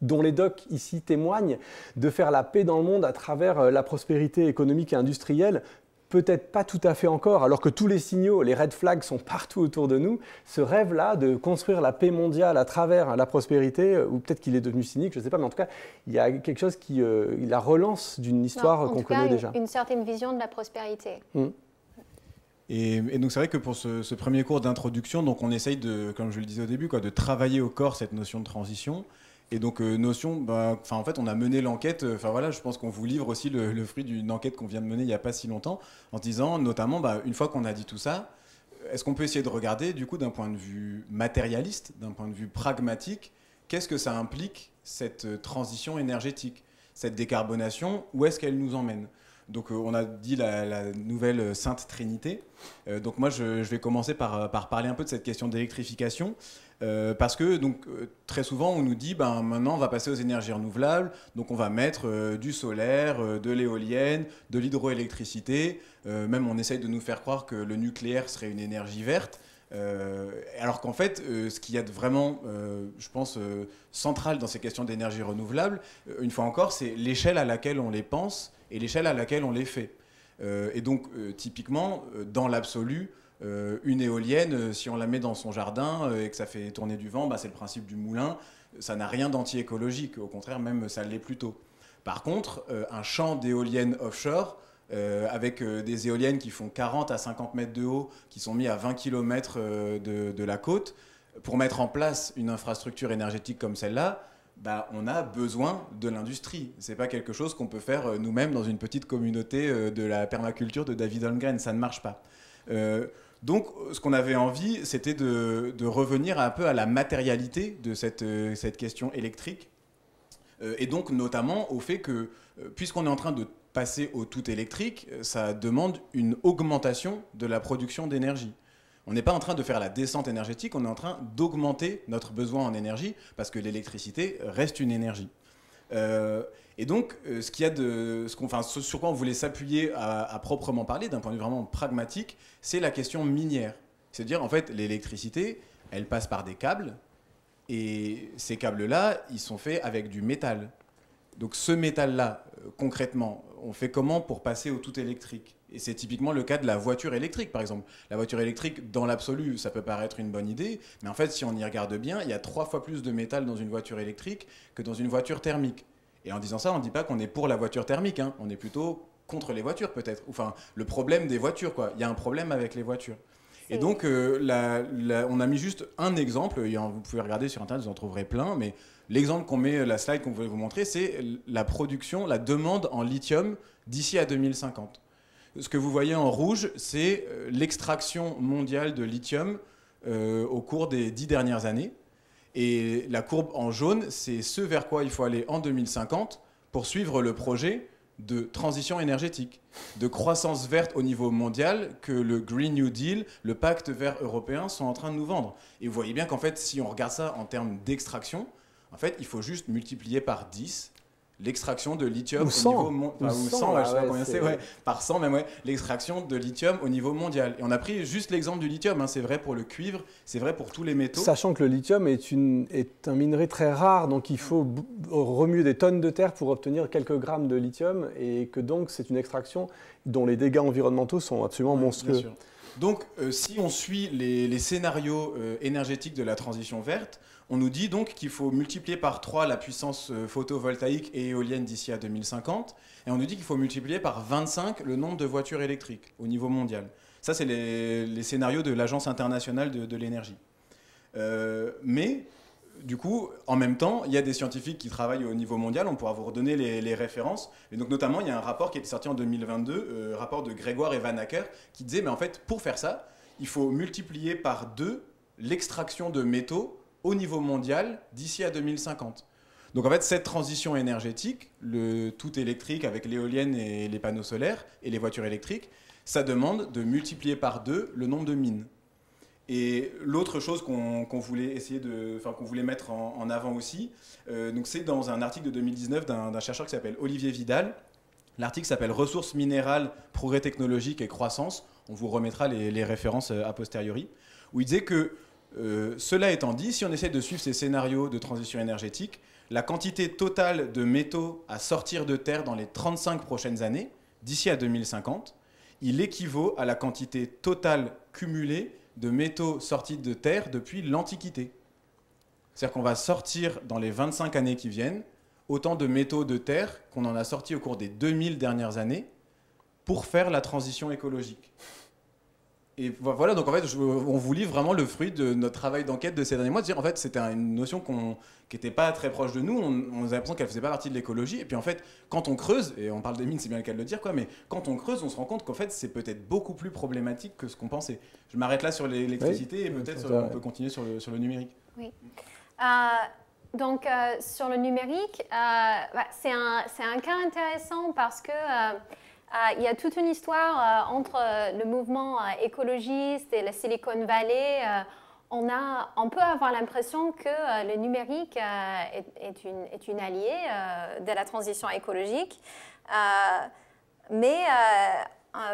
dont les docs ici témoignent, de faire la paix dans le monde à travers la prospérité économique et industrielle? Peut-être pas tout à fait encore, alors que tous les signaux, les red flags sont partout autour de nous. Ce rêve-là de construire la paix mondiale à travers la prospérité, ou peut-être qu'il est devenu cynique, je ne sais pas, mais en tout cas, il y a quelque chose qui la relance d'une histoire qu'on connaît déjà. Une certaine vision de la prospérité. Et donc c'est vrai que pour ce premier cours d'introduction, donc on essaye de, comme je le disais au début, de travailler au corps cette notion de transition. Et donc, Notion, en fait, on a mené l'enquête. Voilà, je pense qu'on vous livre aussi le fruit d'une enquête qu'on vient de mener il n'y a pas si longtemps, en se disant, notamment, une fois qu'on a dit tout ça, est-ce qu'on peut essayer de regarder, du coup, d'un point de vue matérialiste, d'un point de vue pragmatique, qu'est-ce que ça implique, cette transition énergétique, cette décarbonation, où est-ce qu'elle nous emmène? Donc, on a dit la nouvelle Sainte Trinité. Donc, moi, je vais commencer par parler un peu de cette question d'électrification. Parce que très souvent on nous dit maintenant on va passer aux énergies renouvelables, donc on va mettre du solaire, de l'éolienne, de l'hydroélectricité, même on essaye de nous faire croire que le nucléaire serait une énergie verte, alors qu'en fait ce qu'il y a de vraiment je pense central dans ces questions d'énergie renouvelable, une fois encore, c'est l'échelle à laquelle on les pense et l'échelle à laquelle on les fait. Et donc typiquement dans l'absolu, une éolienne, si on la met dans son jardin et que ça fait tourner du vent, c'est le principe du moulin, ça n'a rien d'anti-écologique, au contraire même ça l'est plutôt. Par contre, un champ d'éoliennes offshore, avec des éoliennes qui font 40 à 50 mètres de haut, qui sont mis à 20 km de la côte, pour mettre en place une infrastructure énergétique comme celle-là, on a besoin de l'industrie. Ce n'est pas quelque chose qu'on peut faire nous-mêmes dans une petite communauté de la permaculture de David Holmgren, ça ne marche pas. Donc, ce qu'on avait envie, c'était de revenir un peu à la matérialité de cette question électrique, et donc notamment au fait que, puisqu'on est en train de passer au tout électrique, ça demande une augmentation de la production d'énergie. On n'est pas en train de faire la descente énergétique, on est en train d'augmenter notre besoin en énergie, parce que l'électricité reste une énergie. Et donc, sur quoi on voulait s'appuyer à proprement parler, d'un point de vue vraiment pragmatique, c'est la question minière. C'est-à-dire, en fait, l'électricité, elle passe par des câbles, et ces câbles-là, ils sont faits avec du métal. Donc ce métal-là, concrètement, on fait comment pour passer au tout électrique? Et c'est typiquement le cas de la voiture électrique, par exemple. La voiture électrique, dans l'absolu, ça peut paraître une bonne idée, mais en fait, si on y regarde bien, il y a 3 fois plus de métal dans une voiture électrique que dans une voiture thermique. Et en disant ça, on ne dit pas qu'on est pour la voiture thermique, hein. On est plutôt contre les voitures, peut-être. Enfin, le problème des voitures, quoi. Il y a un problème avec les voitures. Et donc, on a mis juste un exemple, vous pouvez regarder sur Internet, vous en trouverez plein, mais l'exemple qu'on met, la slide qu'on voulait vous montrer, c'est la production, la demande en lithium d'ici à 2050. Ce que vous voyez en rouge, c'est l'extraction mondiale de lithium au cours des 10 dernières années. Et la courbe en jaune, c'est ce vers quoi il faut aller en 2050 pour suivre le projet de transition énergétique, de croissance verte au niveau mondial que le Green New Deal, le pacte vert européen sont en train de nous vendre. Et vous voyez bien qu'en fait, si on regarde ça en termes d'extraction, en fait, il faut juste multiplier par 10 l'extraction de lithium au niveau mondial. Ou 100, je sais pas combien c'est, par 100 même, l'extraction de lithium au niveau mondial. Et on a pris juste l'exemple du lithium, hein, c'est vrai pour le cuivre, c'est vrai pour tous les métaux. Sachant que le lithium est un minerai très rare, donc il faut remuer des tonnes de terre pour obtenir quelques grammes de lithium, et que donc c'est une extraction dont les dégâts environnementaux sont absolument monstrueux. Bien sûr. Donc, si on suit les scénarios énergétiques de la transition verte, on nous dit donc qu'il faut multiplier par 3 la puissance photovoltaïque et éolienne d'ici à 2050, et on nous dit qu'il faut multiplier par 25 le nombre de voitures électriques au niveau mondial. Ça, c'est les scénarios de l'Agence internationale de l'énergie. Mais, du coup, en même temps, il y a des scientifiques qui travaillent au niveau mondial, on pourra vous redonner les références, et donc notamment, il y a un rapport qui est sorti en 2022, rapport de Grégoire et Van Acker, qui disait, mais en fait, pour faire ça, il faut multiplier par 2 l'extraction de métaux au niveau mondial d'ici à 2050. Donc en fait, cette transition énergétique, le tout électrique avec l'éolienne et les panneaux solaires et les voitures électriques, ça demande de multiplier par 2 le nombre de mines. Et l'autre chose qu'on voulait qu'on voulait mettre en avant aussi, donc c'est dans un article de 2019 d'un chercheur qui s'appelle Olivier Vidal. L'article s'appelle « Ressources minérales, progrès technologique et croissance ». On vous remettra les références a posteriori, où il disait que cela étant dit, si on essaie de suivre ces scénarios de transition énergétique, la quantité totale de métaux à sortir de terre dans les 35 prochaines années, d'ici à 2050, il équivaut à la quantité totale cumulée de métaux sortis de terre depuis l'Antiquité. C'est-à-dire qu'on va sortir dans les 25 années qui viennent autant de métaux de terre qu'on en a sorti au cours des 2000 dernières années pour faire la transition écologique. Et voilà, donc en fait, on vous livre vraiment le fruit de notre travail d'enquête de ces derniers mois. De dire, en fait, c'était une notion qui n'était pas très proche de nous. On avait l'impression qu'elle ne faisait pas partie de l'écologie. Et puis en fait, quand on creuse, et on parle des mines, c'est bien le cas de le dire, quoi, mais quand on creuse, on se rend compte qu'en fait, c'est peut-être beaucoup plus problématique que ce qu'on pensait. Je m'arrête là sur l'électricité et peut-être on peut continuer sur le numérique. Oui. Donc, sur le numérique, c'est un cas intéressant parce que il y a toute une histoire entre le mouvement écologiste et la Silicon Valley. On peut avoir l'impression que le numérique est une alliée de la transition écologique, mais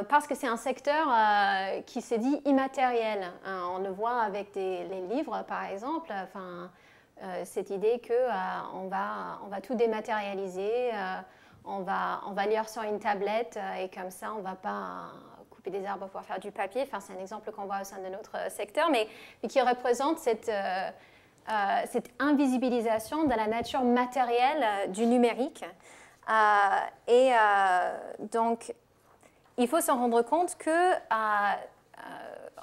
parce que c'est un secteur qui s'est dit immatériel. On le voit avec les livres, par exemple. Cette idée qu'on va tout dématérialiser. On va lire sur une tablette et comme ça, on ne va pas couper des arbres pour faire du papier. Enfin, c'est un exemple qu'on voit au sein de notre secteur, mais qui représente cette invisibilisation de la nature matérielle du numérique. Donc, il faut se rendre compte que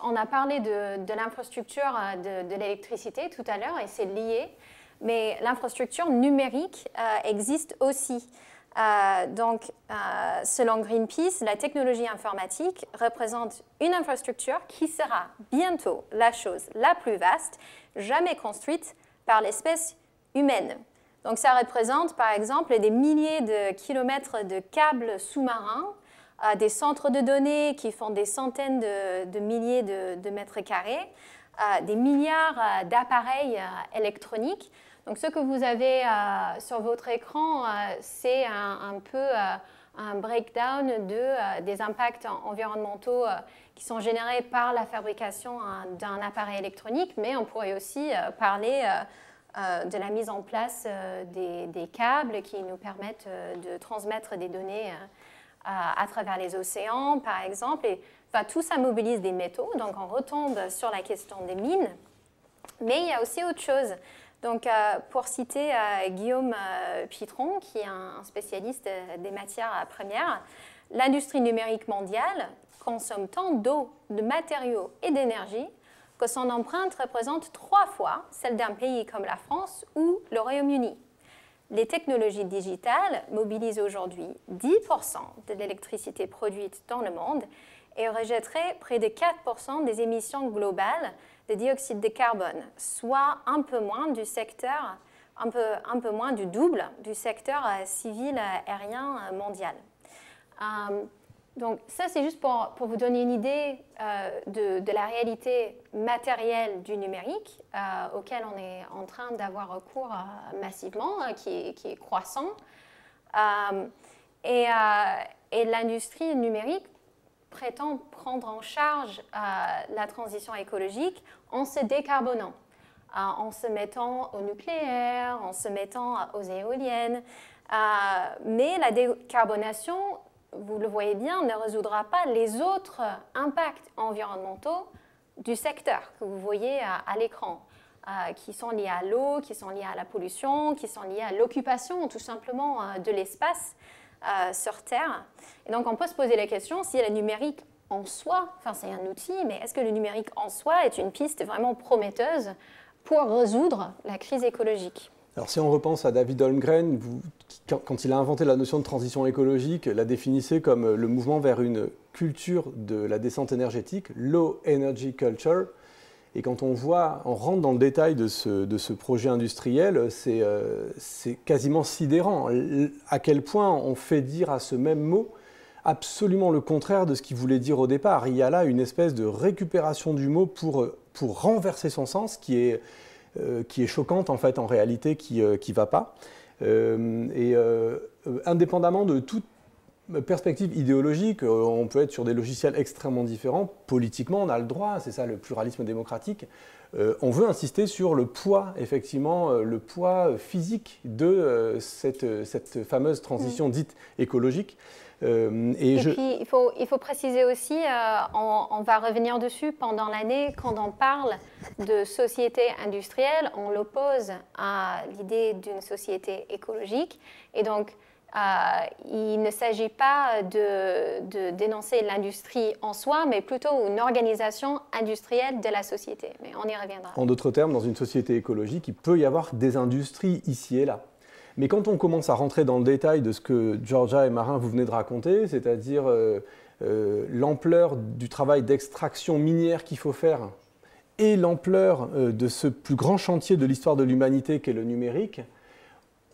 on a parlé de l'infrastructure de l'électricité tout à l'heure et c'est lié, mais l'infrastructure numérique existe aussi. Selon Greenpeace, la technologie informatique représente une infrastructure qui sera bientôt la chose la plus vaste jamais construite par l'espèce humaine. Donc, ça représente par exemple des milliers de kilomètres de câbles sous-marins, des centres de données qui font des centaines de milliers de mètres carrés, des milliards d'appareils électroniques. Donc, ce que vous avez sur votre écran, c'est un peu un breakdown des impacts environnementaux qui sont générés par la fabrication d'un appareil électronique, mais on pourrait aussi parler de la mise en place des câbles qui nous permettent de transmettre des données à travers les océans, par exemple. Et tout ça mobilise des métaux, donc on retombe sur la question des mines. Mais il y a aussi autre chose. Donc, pour citer Guillaume Pitron, qui est un spécialiste des matières premières, l'industrie numérique mondiale consomme tant d'eau, de matériaux et d'énergie que son empreinte représente 3 fois celle d'un pays comme la France ou le Royaume-Uni. Les technologies digitales mobilisent aujourd'hui 10% de l'électricité produite dans le monde et rejetteraient près de 4% des émissions globales de dioxyde de carbone, soit un peu moins du secteur, un peu moins du double du secteur civil aérien mondial. Donc ça, c'est juste pour vous donner une idée de la réalité matérielle du numérique auquel on est en train d'avoir recours massivement, qui est croissant. Et l'industrie numérique prétend prendre en charge la transition écologique en se décarbonant, en se mettant au nucléaire, en se mettant aux éoliennes. Mais la décarbonation, vous le voyez bien, ne résoudra pas les autres impacts environnementaux du secteur que vous voyez à l'écran, qui sont liés à l'eau, qui sont liés à la pollution, qui sont liés à l'occupation tout simplement de l'espace sur Terre. Et donc on peut se poser la question si le numérique en soi, c'est un outil, mais est-ce que le numérique en soi est une piste vraiment prometteuse pour résoudre la crise écologique ? Alors si on repense à David Holmgren, quand il a inventé la notion de transition écologique, la définissait comme le mouvement vers une culture de la descente énergétique, Low Energy Culture. Et quand on rentre dans le détail de ce projet industriel, c'est quasiment sidérant. À quel point on fait dire à ce même mot absolument le contraire de ce qu'il voulait dire au départ. Il y a là une espèce de récupération du mot pour renverser son sens qui est choquante en fait en réalité, qui va pas. Indépendamment de toute perspective idéologique, on peut être sur des logiciels extrêmement différents. Politiquement, on a le droit, c'est ça le pluralisme démocratique. On veut insister sur le poids, effectivement, le poids physique de cette fameuse transition dite écologique. Puis, il faut préciser aussi, on va revenir dessus pendant l'année, quand on parle de société industrielle, on l'oppose à l'idée d'une société écologique. Et donc, il ne s'agit pas de dénoncer l'industrie en soi, mais plutôt une organisation industrielle de la société. Mais on y reviendra. En d'autres termes, dans une société écologique, il peut y avoir des industries ici et là. Mais quand on commence à rentrer dans le détail de ce que Georgia et Marin vous venez de raconter, c'est-à-dire l'ampleur du travail d'extraction minière qu'il faut faire et l'ampleur de ce plus grand chantier de l'histoire de l'humanité qu'est le numérique,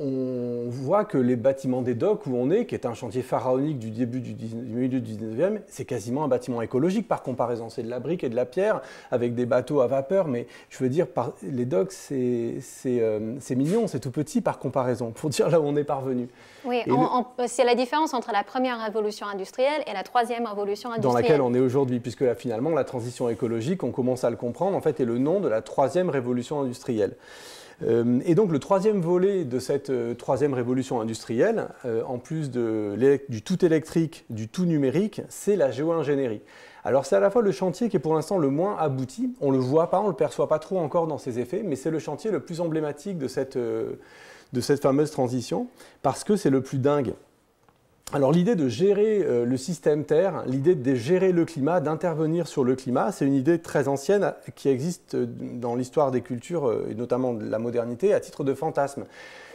on voit que les bâtiments des docks où on est, qui est un chantier pharaonique du milieu du 19e, c'est quasiment un bâtiment écologique par comparaison. C'est de la brique et de la pierre avec des bateaux à vapeur, mais je veux dire, les docks, c'est mignon, c'est tout petit par comparaison, pour dire là où on est parvenu. Oui, c'est la différence entre la première révolution industrielle et la troisième révolution industrielle. Dans laquelle on est aujourd'hui, puisque là, finalement, la transition écologique, on commence à le comprendre, en fait, est le nom de la troisième révolution industrielle. Et donc le troisième volet de cette troisième révolution industrielle, en plus du tout électrique, du tout numérique, c'est la géo-ingénierie. Alors c'est à la fois le chantier qui est pour l'instant le moins abouti, on ne le voit pas, on ne le perçoit pas trop encore dans ses effets, mais c'est le chantier le plus emblématique de cette fameuse transition, parce que c'est le plus dingue. Alors l'idée de gérer le système Terre, l'idée de gérer le climat, d'intervenir sur le climat, c'est une idée très ancienne qui existe dans l'histoire des cultures, et notamment de la modernité, à titre de fantasme.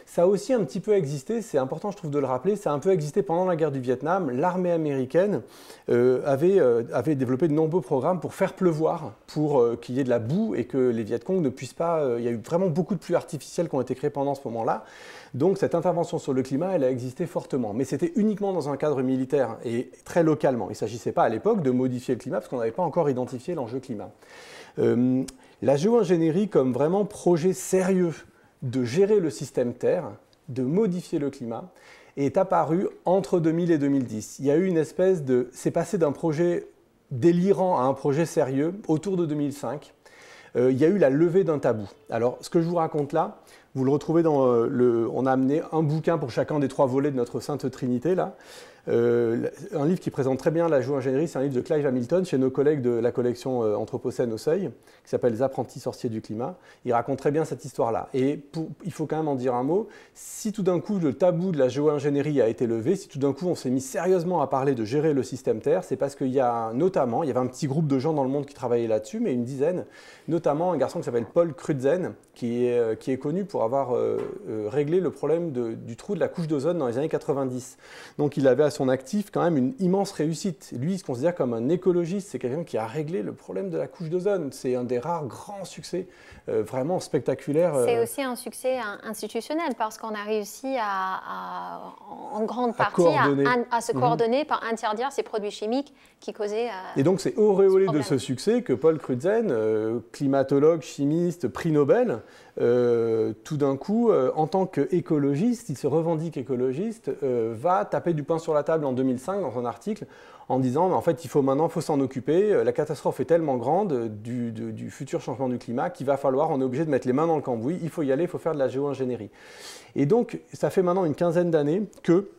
Ça a aussi un petit peu existé, c'est important je trouve de le rappeler, ça a un peu existé pendant la guerre du Vietnam. L'armée américaine avait développé de nombreux programmes pour faire pleuvoir, pour qu'il y ait de la boue et que les Viet Cong ne puissent pas... il y a eu vraiment beaucoup de pluies artificielles qui ont été créées pendant ce moment-là. Donc cette intervention sur le climat, elle a existé fortement. Mais c'était uniquement dans un cadre militaire et très localement. Il ne s'agissait pas à l'époque de modifier le climat parce qu'on n'avait pas encore identifié l'enjeu climat. La géo-ingénierie comme vraiment projet sérieux de gérer le système Terre, de modifier le climat, est apparu entre 2000 et 2010. Il y a eu une espèce de... C'est passé d'un projet délirant à un projet sérieux autour de 2005. Il y a eu la levée d'un tabou. Alors, ce que je vous raconte là, vous le retrouvez dans on a amené un bouquin pour chacun des 3 volets de notre Sainte Trinité, là. Un livre qui présente très bien la géo-ingénierie, c'est un livre de Clive Hamilton, chez nos collègues de la collection Anthropocène au Seuil, qui s'appelle Les apprentis sorciers du climat. Il raconte très bien cette histoire-là. Et il faut quand même en dire un mot. Si tout d'un coup le tabou de la géo-ingénierie a été levé, si tout d'un coup on s'est mis sérieusement à parler de gérer le système Terre, c'est parce qu'il y a notamment, il y avait un petit groupe de gens dans le monde qui travaillaient là-dessus, mais une dizaine, notamment un garçon qui s'appelle Paul Crutzen, qui est connu pour avoir réglé le problème du trou de la couche d'ozone dans les années 90. Donc il avait à son actif quand même une immense réussite. Lui, il se considère comme un écologiste, c'est quelqu'un qui a réglé le problème de la couche d'ozone. C'est un des rares grands succès vraiment spectaculaires. C'est aussi un succès institutionnel parce qu'on a réussi en grande partie à se coordonner pour interdire ces produits chimiques qui causaient... Et donc c'est auréolé de ce succès que Paul Crutzen, climatologue, chimiste, prix Nobel, tout d'un coup, en tant qu'écologiste, il se revendique écologiste, va taper du poing sur la table en 2005 dans un article en disant en fait il faut s'en occuper, la catastrophe est tellement grande du futur changement du climat qu'il va falloir, on est obligé de mettre les mains dans le cambouis, il faut y aller, il faut faire de la géo-ingénierie. Et donc ça fait maintenant une quinzaine d'années que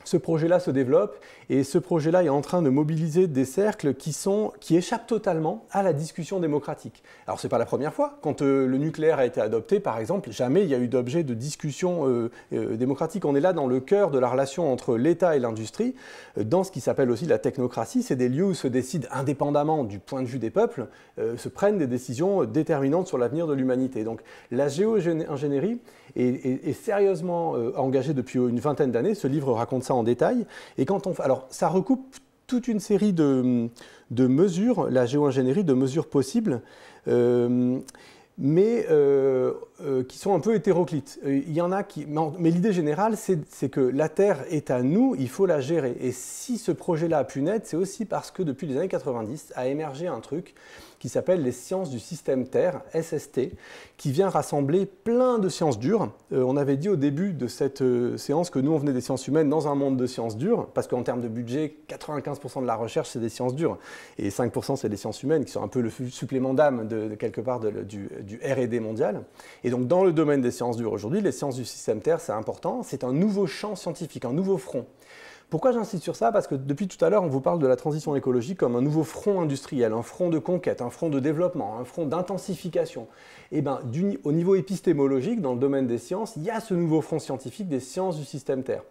ce projet-là se développe et ce projet-là est en train de mobiliser des cercles qui échappent totalement à la discussion démocratique. Alors ce n'est pas la première fois. Quand le nucléaire a été adopté, par exemple, jamais il y a eu d'objet de discussion démocratique. On est là dans le cœur de la relation entre l'État et l'industrie, dans ce qui s'appelle aussi la technocratie. C'est des lieux où se décident indépendamment du point de vue des peuples, se prennent des décisions déterminantes sur l'avenir de l'humanité. Donc la géo-ingénierie est sérieusement engagée depuis une vingtaine d'années. Ce livre raconte ça en détail. Et alors, ça recoupe toute une série de mesures, la géo-ingénierie, de mesures possibles, mais qui sont un peu hétéroclites. Il y en a mais l'idée générale, c'est que la Terre est à nous, il faut la gérer. Et si ce projet-là a pu naître, c'est aussi parce que depuis les années 90 a émergé un truc qui s'appelle les sciences du système Terre, SST, qui vient rassembler plein de sciences dures. On avait dit au début de cette séance que nous, on venait des sciences humaines dans un monde de sciences dures, parce qu'en termes de budget, 95% de la recherche, c'est des sciences dures, et 5% c'est des sciences humaines, qui sont un peu le supplément d'âme de quelque part du R&D mondial. Et donc, dans le domaine des sciences dures aujourd'hui, les sciences du système Terre, c'est important, c'est un nouveau champ scientifique, un nouveau front. Pourquoi j'insiste sur ça? Parce que depuis tout à l'heure, on vous parle de la transition écologique comme un nouveau front industriel, un front de conquête, un front de développement, un front d'intensification. Et bien, au niveau épistémologique, dans le domaine des sciences, il y a ce nouveau front scientifique des sciences du système Terre.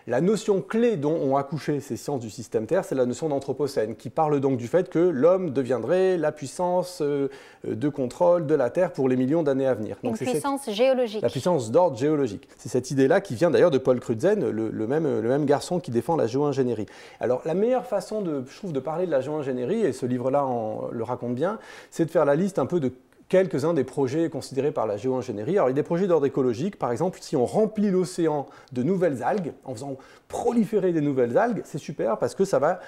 La notion clé dont ont accouché ces sciences du système Terre, c'est la notion d'anthropocène, qui parle donc du fait que l'homme deviendrait la puissance de contrôle de la Terre pour les millions d'années à venir. Donc une puissance géologique. La puissance d'ordre géologique. C'est cette idée-là qui vient d'ailleurs de Paul Crutzen, le même garçon qui défend la géo-ingénierie. Alors la meilleure façon, je trouve, de parler de la géo-ingénierie, et ce livre-là le raconte bien, c'est de faire la liste un peu de quelques-uns des projets considérés par la géo-ingénierie. Alors, il y a des projets d'ordre écologique. Par exemple, si on remplit l'océan de nouvelles algues, en faisant proliférer des nouvelles algues, c'est super parce que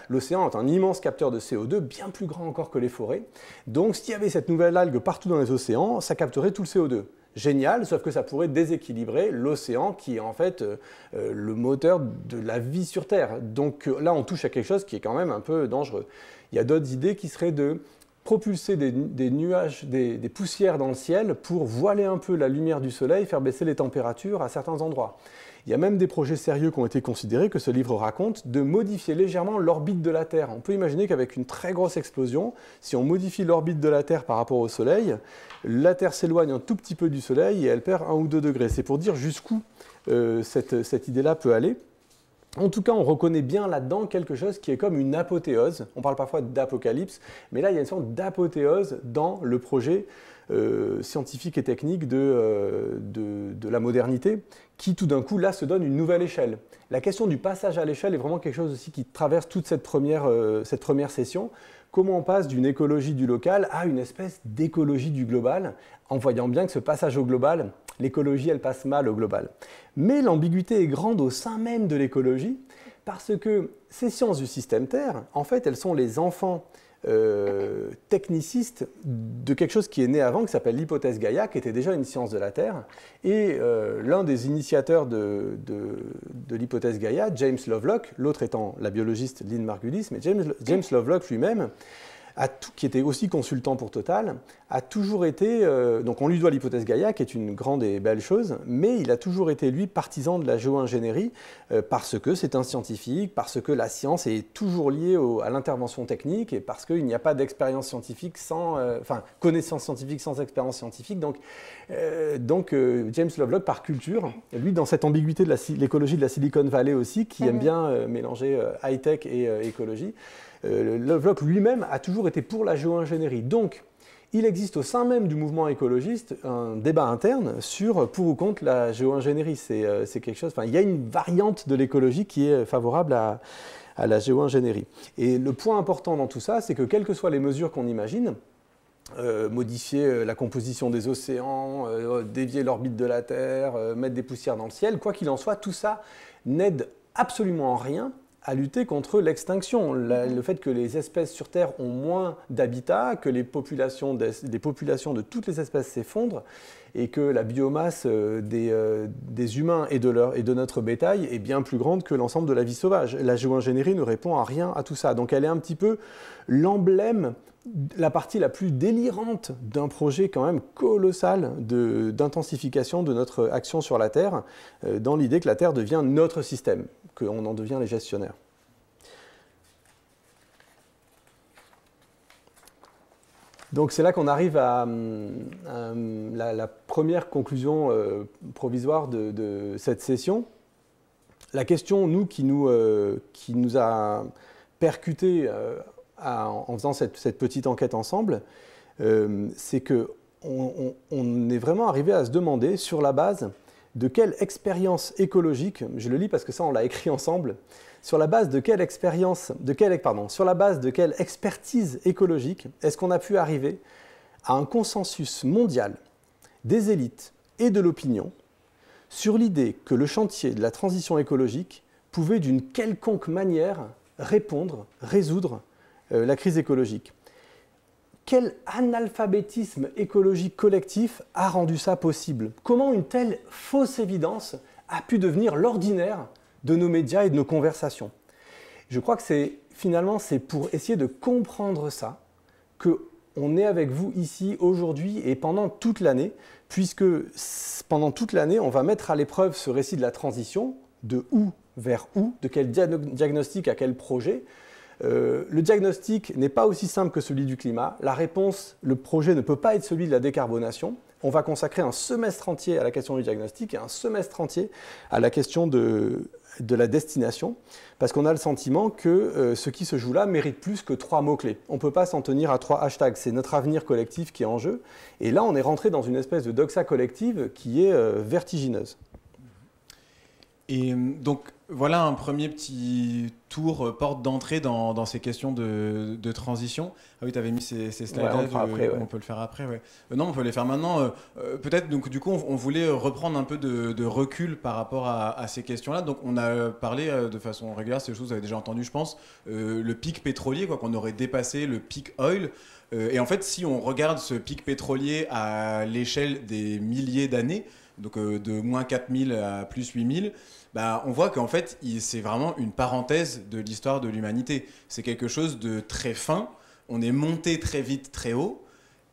l'océan est un immense capteur de CO2, bien plus grand encore que les forêts. Donc, s'il y avait cette nouvelle algue partout dans les océans, ça capterait tout le CO2. Génial, sauf que ça pourrait déséquilibrer l'océan qui est en fait le moteur de la vie sur Terre. Donc là, on touche à quelque chose qui est quand même un peu dangereux. Il y a d'autres idées qui seraient de propulser des nuages, des poussières dans le ciel pour voiler un peu la lumière du soleil, faire baisser les températures à certains endroits. Il y a même des projets sérieux qui ont été considérés, que ce livre raconte, de modifier légèrement l'orbite de la Terre. On peut imaginer qu'avec une très grosse explosion, si on modifie l'orbite de la Terre par rapport au Soleil, la Terre s'éloigne un tout petit peu du Soleil et elle perd 1 ou 2 degrés. C'est pour dire jusqu'où cette idée-là peut aller. En tout cas, on reconnaît bien là-dedans quelque chose qui est comme une apothéose. On parle parfois d'apocalypse, mais là, il y a une sorte d'apothéose dans le projet scientifique et technique de la modernité, qui tout d'un coup, là, se donne une nouvelle échelle. La question du passage à l'échelle est vraiment quelque chose aussi qui traverse toute cette première session. Comment on passe d'une écologie du local à une espèce d'écologie du global, en voyant bien que ce passage au global, l'écologie, elle passe mal au global. Mais l'ambiguïté est grande au sein même de l'écologie, parce que ces sciences du système Terre, en fait, elles sont les enfants technicistes de quelque chose qui est né avant, qui s'appelle l'hypothèse Gaïa, qui était déjà une science de la Terre. Et l'un des initiateurs de l'hypothèse Gaïa, James Lovelock, l'autre étant la biologiste Lynn Margulis, mais James Lovelock lui-même, qui était aussi consultant pour Total, a toujours été, donc on lui doit l'hypothèse Gaïa, qui est une grande et belle chose, mais il a toujours été, lui, partisan de la géo-ingénierie, parce que c'est un scientifique, parce que la science est toujours liée à l'intervention technique, et parce qu'il n'y a pas d'expérience scientifique connaissance scientifique sans expérience scientifique. Donc James Lovelock, par culture, lui, dans cette ambiguïté de l'écologie de la Silicon Valley aussi, qui aime bien mélanger high-tech et écologie, Lovelock lui-même a toujours été pour la géo-ingénierie. Donc, il existe au sein même du mouvement écologiste un débat interne sur pour ou contre la géo-ingénierie. C'est quelque chose. Enfin, il y a une variante de l'écologie qui est favorable à la géo-ingénierie. Et le point important dans tout ça, c'est que quelles que soient les mesures qu'on imagine, modifier la composition des océans, dévier l'orbite de la Terre, mettre des poussières dans le ciel, quoi qu'il en soit, tout ça n'aide absolument en rien à lutter contre l'extinction. Le fait que les espèces sur Terre ont moins d'habitat, que les populations de toutes les espèces s'effondrent et que la biomasse des humains et de notre bétail est bien plus grande que l'ensemble de la vie sauvage. La géo-ingénierie ne répond à rien à tout ça. Donc elle est un petit peu l'emblème, la partie la plus délirante d'un projet quand même colossal d'intensification de notre action sur la Terre, dans l'idée que la Terre devient notre système, qu'on en devient les gestionnaires. Donc c'est là qu'on arrive à la première conclusion provisoire de cette session. La question, qui nous a percuté en faisant cette petite enquête ensemble, c'est qu'on est vraiment arrivé à se demander sur la base de quelle expérience écologique, je le lis parce que ça on l'a écrit ensemble, sur la base de quelle expertise écologique est-ce qu'on a pu arriver à un consensus mondial des élites et de l'opinion sur l'idée que le chantier de la transition écologique pouvait d'une quelconque manière résoudre la crise écologique. Quel analphabétisme écologique collectif a rendu ça possible? Comment une telle fausse évidence a pu devenir l'ordinaire de nos médias et de nos conversations? Je crois que finalement c'est pour essayer de comprendre ça qu'on est avec vous ici aujourd'hui et pendant toute l'année, puisque pendant toute l'année on va mettre à l'épreuve ce récit de la transition, de où vers où, de quel diagnostic à quel projet. Le diagnostic n'est pas aussi simple que celui du climat. La réponse, le projet ne peut pas être celui de la décarbonation. on va consacrer un semestre entier à la question du diagnostic et un semestre entier à la question de la destination, parce qu'on a le sentiment que ce qui se joue là mérite plus que 3 mots-clés. On ne peut pas s'en tenir à 3 hashtags, c'est notre avenir collectif qui est en jeu. Et là, on est rentré dans une espèce de doxa collective qui est vertigineuse. Et donc, voilà un premier petit tour, porte d'entrée dans ces questions de transition. Ah oui, tu avais mis ces slides-là, ouais, on peut le faire après. Ouais. Non, on peut les faire maintenant. Peut-être, donc, du coup, on voulait reprendre un peu de recul par rapport à ces questions-là. Donc, on a parlé de façon régulière, c'est des choses que vous avez déjà entendues, je pense, le pic pétrolier, qu'on aurait dépassé le pic oil. Et en fait, si on regarde ce pic pétrolier à l'échelle des milliers d'années, donc de moins 4000 à plus 8000, bah, on voit qu'en fait, c'est vraiment une parenthèse de l'histoire de l'humanité. C'est quelque chose de très fin. On est monté très vite, très haut.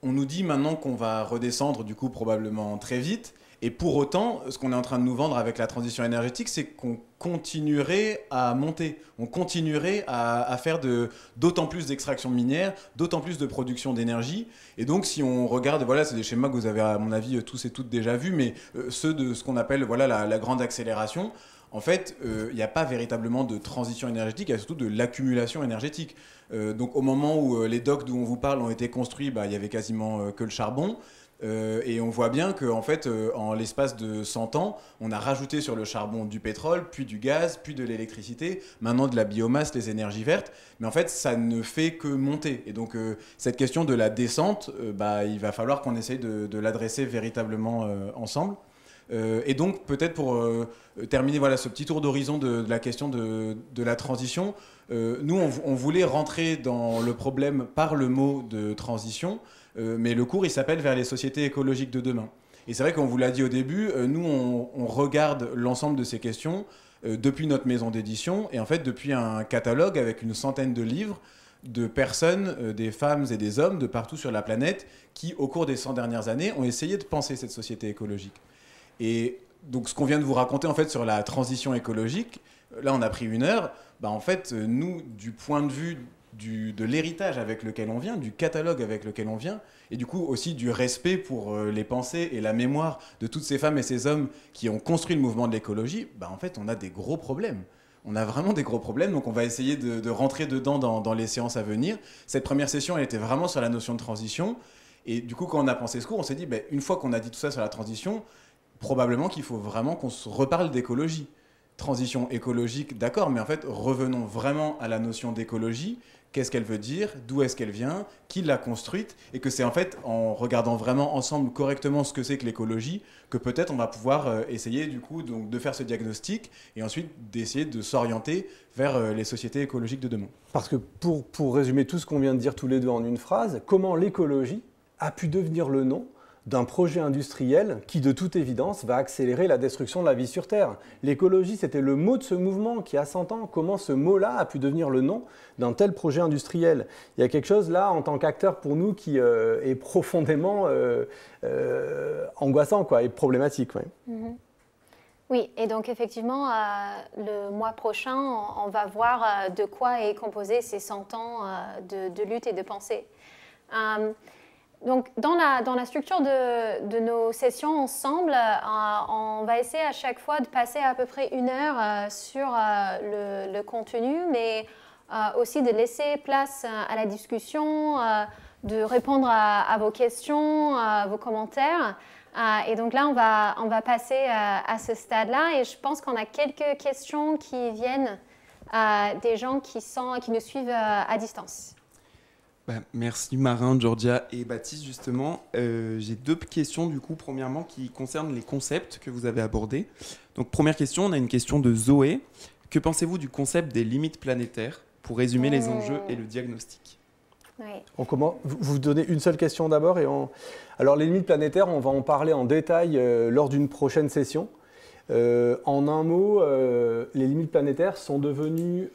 On nous dit maintenant qu'on va redescendre, du coup, probablement très vite. Et pour autant, ce qu'on est en train de nous vendre avec la transition énergétique, c'est qu'on continuerait à monter. On continuerait à faire d'autant plus d'extraction minière, d'autant plus de production d'énergie. Et donc, si on regarde, voilà, c'est des schémas que vous avez, à mon avis, tous et toutes déjà vus, mais ceux de ce qu'on appelle voilà, la grande accélération, en fait, il n'y a pas véritablement de transition énergétique, il y a surtout de l'accumulation énergétique. Donc, au moment où les docks d'où on vous parle ont été construits, bah, il n'y avait quasiment que le charbon. Et on voit bien qu'en fait, en l'espace de 100 ans, on a rajouté sur le charbon du pétrole, puis du gaz, puis de l'électricité, maintenant de la biomasse, les énergies vertes. Mais en fait, ça ne fait que monter. Et donc, cette question de la descente, bah, il va falloir qu'on essaye de l'adresser véritablement ensemble. Et donc, peut-être pour terminer voilà, ce petit tour d'horizon de la question de la transition, nous, on voulait rentrer dans le problème par le mot de transition, mais le cours, il s'appelle « Vers les sociétés écologiques de demain ». Et c'est vrai qu'on vous l'a dit au début, nous, on regarde l'ensemble de ces questions depuis notre maison d'édition, et en fait, depuis un catalogue avec une centaine de livres, de personnes, des femmes et des hommes de partout sur la planète, qui, au cours des 100 dernières années, ont essayé de penser cette société écologique. Et donc, ce qu'on vient de vous raconter en fait sur la transition écologique, là, on a pris 1 heure. Bah, en fait, nous, du point de vue de l'héritage avec lequel on vient, du catalogue avec lequel on vient, et du coup aussi du respect pour les pensées et la mémoire de toutes ces femmes et ces hommes qui ont construit le mouvement de l'écologie, bah, en fait, on a des gros problèmes. On a vraiment des gros problèmes, donc on va essayer de rentrer dedans dans les séances à venir. Cette première session, elle était vraiment sur la notion de transition. Et du coup, quand on a pensé ce cours, on s'est dit, bah, une fois qu'on a dit tout ça sur la transition, probablement qu'il faut vraiment qu'on se reparle d'écologie. Transition écologique, d'accord, mais en fait, revenons vraiment à la notion d'écologie. Qu'est-ce qu'elle veut dire? D'où est-ce qu'elle vient? Qui l'a construite? Et que c'est en fait en regardant vraiment ensemble correctement ce que c'est que l'écologie que peut-être on va pouvoir essayer du coup donc, de faire ce diagnostic et ensuite d'essayer de s'orienter vers les sociétés écologiques de demain. Parce que pour résumer tout ce qu'on vient de dire tous les deux en une phrase, comment l'écologie a pu devenir le nom d'un projet industriel qui, de toute évidence, va accélérer la destruction de la vie sur Terre. L'écologie, c'était le mot de ce mouvement qui a 100 ans. Comment ce mot-là a pu devenir le nom d'un tel projet industriel? Il y a quelque chose là, en tant qu'acteur pour nous, qui est profondément angoissant et problématique. Ouais. Mm-hmm. Oui, et donc effectivement, le mois prochain, on va voir de quoi est composé ces 100 ans de lutte et de pensée. Donc, dans la structure de nos sessions ensemble, on va essayer à chaque fois de passer à peu près 1 heure sur le contenu, mais aussi de laisser place à la discussion, de répondre à vos questions, à vos commentaires. Et donc là, on va passer à ce stade-là, et je pense qu'on a quelques questions qui viennent des gens qui nous suivent à distance. Merci Marin, Georgia et Baptiste justement. J'ai 2 questions du coup. Premièrement, qui concernent les concepts que vous avez abordés. Donc première question, on a une question de Zoé. Que pensez-vous du concept des limites planétaires pour résumer les enjeux et le diagnostic? Oui. Vous donnez une seule question d'abord. Alors les limites planétaires, on va en parler en détail lors d'une prochaine session. En un mot, les limites planétaires sont devenues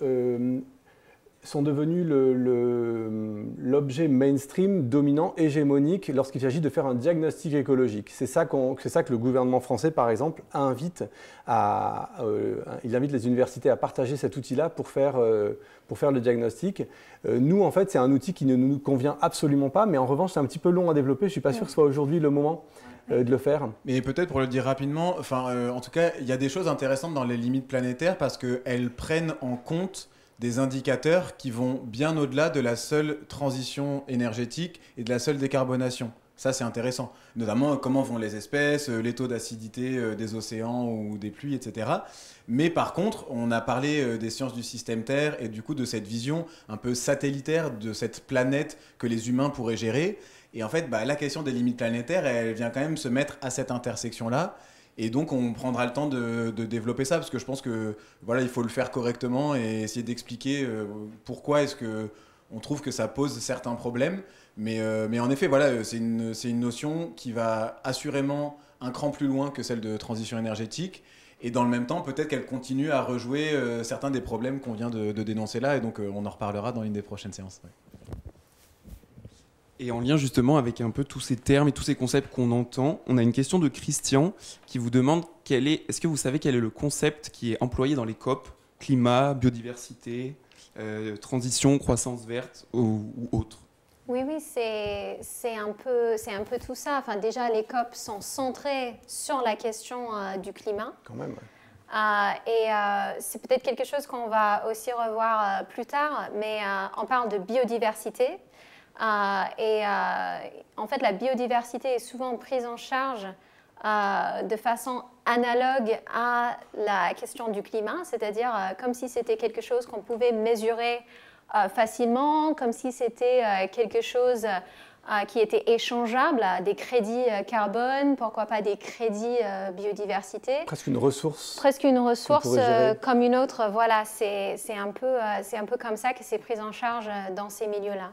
l'objet mainstream dominant hégémonique lorsqu'il s'agit de faire un diagnostic écologique. C'est ça que le gouvernement français, par exemple, invite les universités à partager cet outil-là pour faire le diagnostic. Nous, en fait, c'est un outil qui ne nous convient absolument pas, mais en revanche, c'est un petit peu long à développer. Je ne suis pas sûr que ce soit aujourd'hui le moment. de le faire. Mais peut-être pour le dire rapidement, en tout cas, il y a des choses intéressantes dans les limites planétaires parce qu'elles prennent en compte des indicateurs qui vont bien au-delà de la seule transition énergétique et de la seule décarbonation. Ça, c'est intéressant. Notamment, comment vont les espèces, les taux d'acidité des océans ou des pluies, etc. Mais par contre, on a parlé des sciences du système Terre et du coup de cette vision un peu satellitaire de cette planète que les humains pourraient gérer. Et en fait, la question des limites planétaires, elle vient quand même se mettre à cette intersection-là. Et donc, on prendra le temps de développer ça, parce que je pense que il faut le faire correctement et essayer d'expliquer pourquoi est-ce qu'on trouve que ça pose certains problèmes. Mais en effet, c'est une notion qui va assurément un cran plus loin que celle de transition énergétique. Et dans le même temps, peut-être qu'elle continue à rejouer certains des problèmes qu'on vient de dénoncer là. Et donc, on en reparlera dans une des prochaines séances. Ouais. Et en lien justement avec un peu tous ces termes et tous ces concepts qu'on entend, on a une question de Christian qui vous demande est-ce que vous savez quel est le concept qui est employé dans les COP, climat, biodiversité, transition, croissance verte ou autre? Oui, c'est un peu tout ça. Enfin, déjà, les COP sont centrés sur la question du climat. Quand même, ouais. C'est peut-être quelque chose qu'on va aussi revoir plus tard, mais on parle de biodiversité. En fait, la biodiversité est souvent prise en charge de façon analogue à la question du climat, c'est-à-dire comme si c'était quelque chose qu'on pouvait mesurer facilement, comme si c'était quelque chose qui était échangeable, des crédits carbone, pourquoi pas des crédits biodiversité. Presque une ressource. Presque une ressource comme une autre. Voilà, c'est un peu comme ça que c'est pris en charge dans ces milieux-là.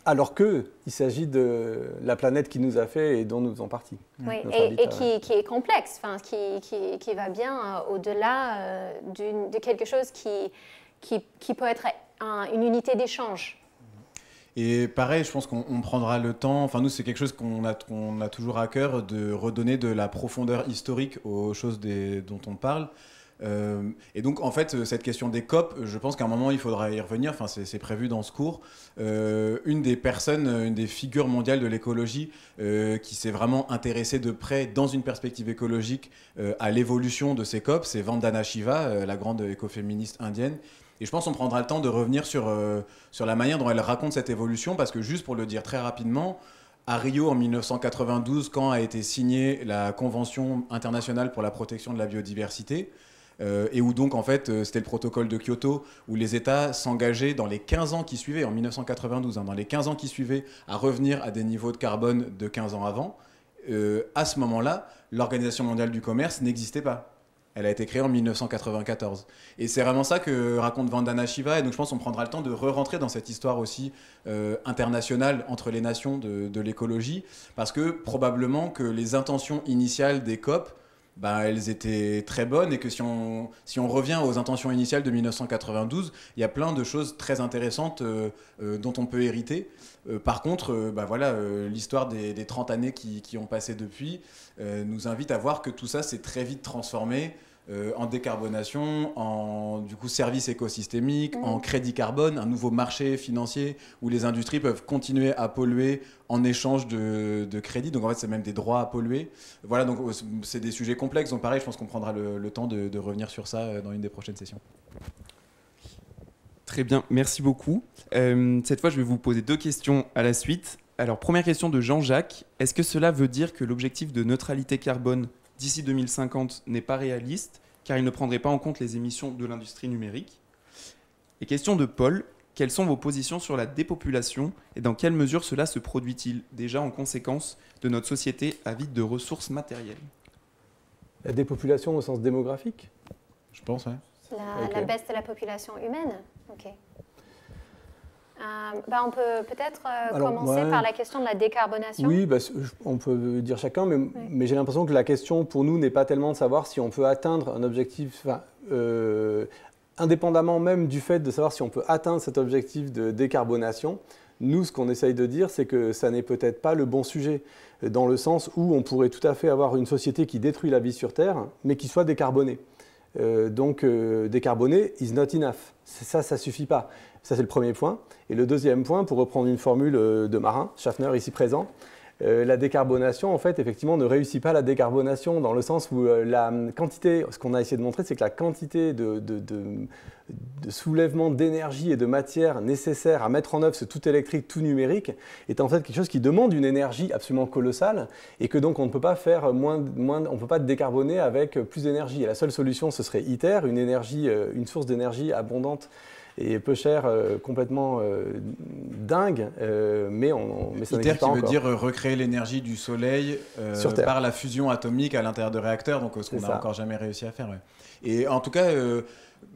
Alors qu'il s'agit de la planète qui nous a fait et dont nous faisons partie. Oui, et qui est complexe, qui va bien au-delà de quelque chose qui peut être une unité d'échange. Et pareil, je pense qu'on prendra le temps, enfin nous c'est quelque chose qu'on a toujours à cœur de redonner de la profondeur historique aux choses dont on parle. Et donc en fait cette question des COP, je pense qu'à un moment il faudra y revenir, enfin c'est prévu dans ce cours. Une des figures mondiales de l'écologie qui s'est vraiment intéressée de près dans une perspective écologique à l'évolution de ces COP, c'est Vandana Shiva, la grande écoféministe indienne. Et je pense qu'on prendra le temps de revenir sur la manière dont elle raconte cette évolution, parce que juste pour le dire très rapidement, à Rio en 1992, quand a été signée la Convention internationale pour la protection de la biodiversité, et où donc en fait c'était le protocole de Kyoto où les États s'engageaient dans les 15 ans qui suivaient, en 1992, dans les 15 ans qui suivaient, à revenir à des niveaux de carbone de 15 ans avant. À ce moment-là, l'Organisation mondiale du commerce n'existait pas. Elle a été créée en 1994. Et c'est vraiment ça que raconte Vandana Shiva. Et donc je pense qu'on prendra le temps de re-rentrer dans cette histoire aussi internationale entre les nations de l'écologie, parce que probablement que les intentions initiales des COP, elles étaient très bonnes, et que si on revient aux intentions initiales de 1992, il y a plein de choses très intéressantes dont on peut hériter. Par contre, l'histoire des 30 années qui ont passé depuis nous invite à voir que tout ça s'est très vite transformé en décarbonation, en du coup services écosystémiques, en crédit carbone, un nouveau marché financier où les industries peuvent continuer à polluer en échange de crédits. Donc en fait, c'est même des droits à polluer. Voilà, donc c'est des sujets complexes. Donc pareil, je pense qu'on prendra le temps de revenir sur ça dans une des prochaines sessions. Très bien, merci beaucoup. Cette fois, je vais vous poser 2 questions à la suite. Alors, première question de Jean-Jacques. Est-ce que cela veut dire que l'objectif de neutralité carbone d'ici 2050 n'est pas réaliste, car il ne prendrait pas en compte les émissions de l'industrie numérique? Et question de Paul. Quelles sont vos positions sur la dépopulation et dans quelle mesure cela se produit-il déjà en conséquence de notre société avide de ressources matérielles? La dépopulation au sens démographique? Je pense, oui. La baisse de la population humaine. Ok. On peut peut-être commencer par la question de la décarbonation. Oui, on peut dire chacun, mais j'ai l'impression que la question pour nous n'est pas tellement de savoir si on peut atteindre un objectif, indépendamment même du fait de savoir si on peut atteindre cet objectif de décarbonation. Nous, ce qu'on essaye de dire, c'est que ça n'est peut-être pas le bon sujet, dans le sens où on pourrait tout à fait avoir une société qui détruit la vie sur Terre, mais qui soit décarbonée. Décarboner is not enough. Ça suffit pas. Ça, c'est le premier point. Et le deuxième point, pour reprendre une formule de Marin, Schaffner ici présent, la décarbonation, en fait, effectivement, ne réussit pas la décarbonation dans le sens où la quantité, ce qu'on a essayé de montrer, c'est que la quantité de soulèvement d'énergie et de matière nécessaire à mettre en œuvre ce tout électrique, tout numérique, est en fait quelque chose qui demande une énergie absolument colossale et que donc on ne peut pas faire on ne peut pas décarboner avec plus d'énergie. Et la seule solution, ce serait ITER, une source d'énergie abondante et peu cher, complètement dingue, mais ça ITER n'existe pas qui veut encore. dire recréer l'énergie du Soleil par la fusion atomique à l'intérieur de réacteurs, donc ce qu'on n'a encore jamais réussi à faire. Ouais. Et en tout cas,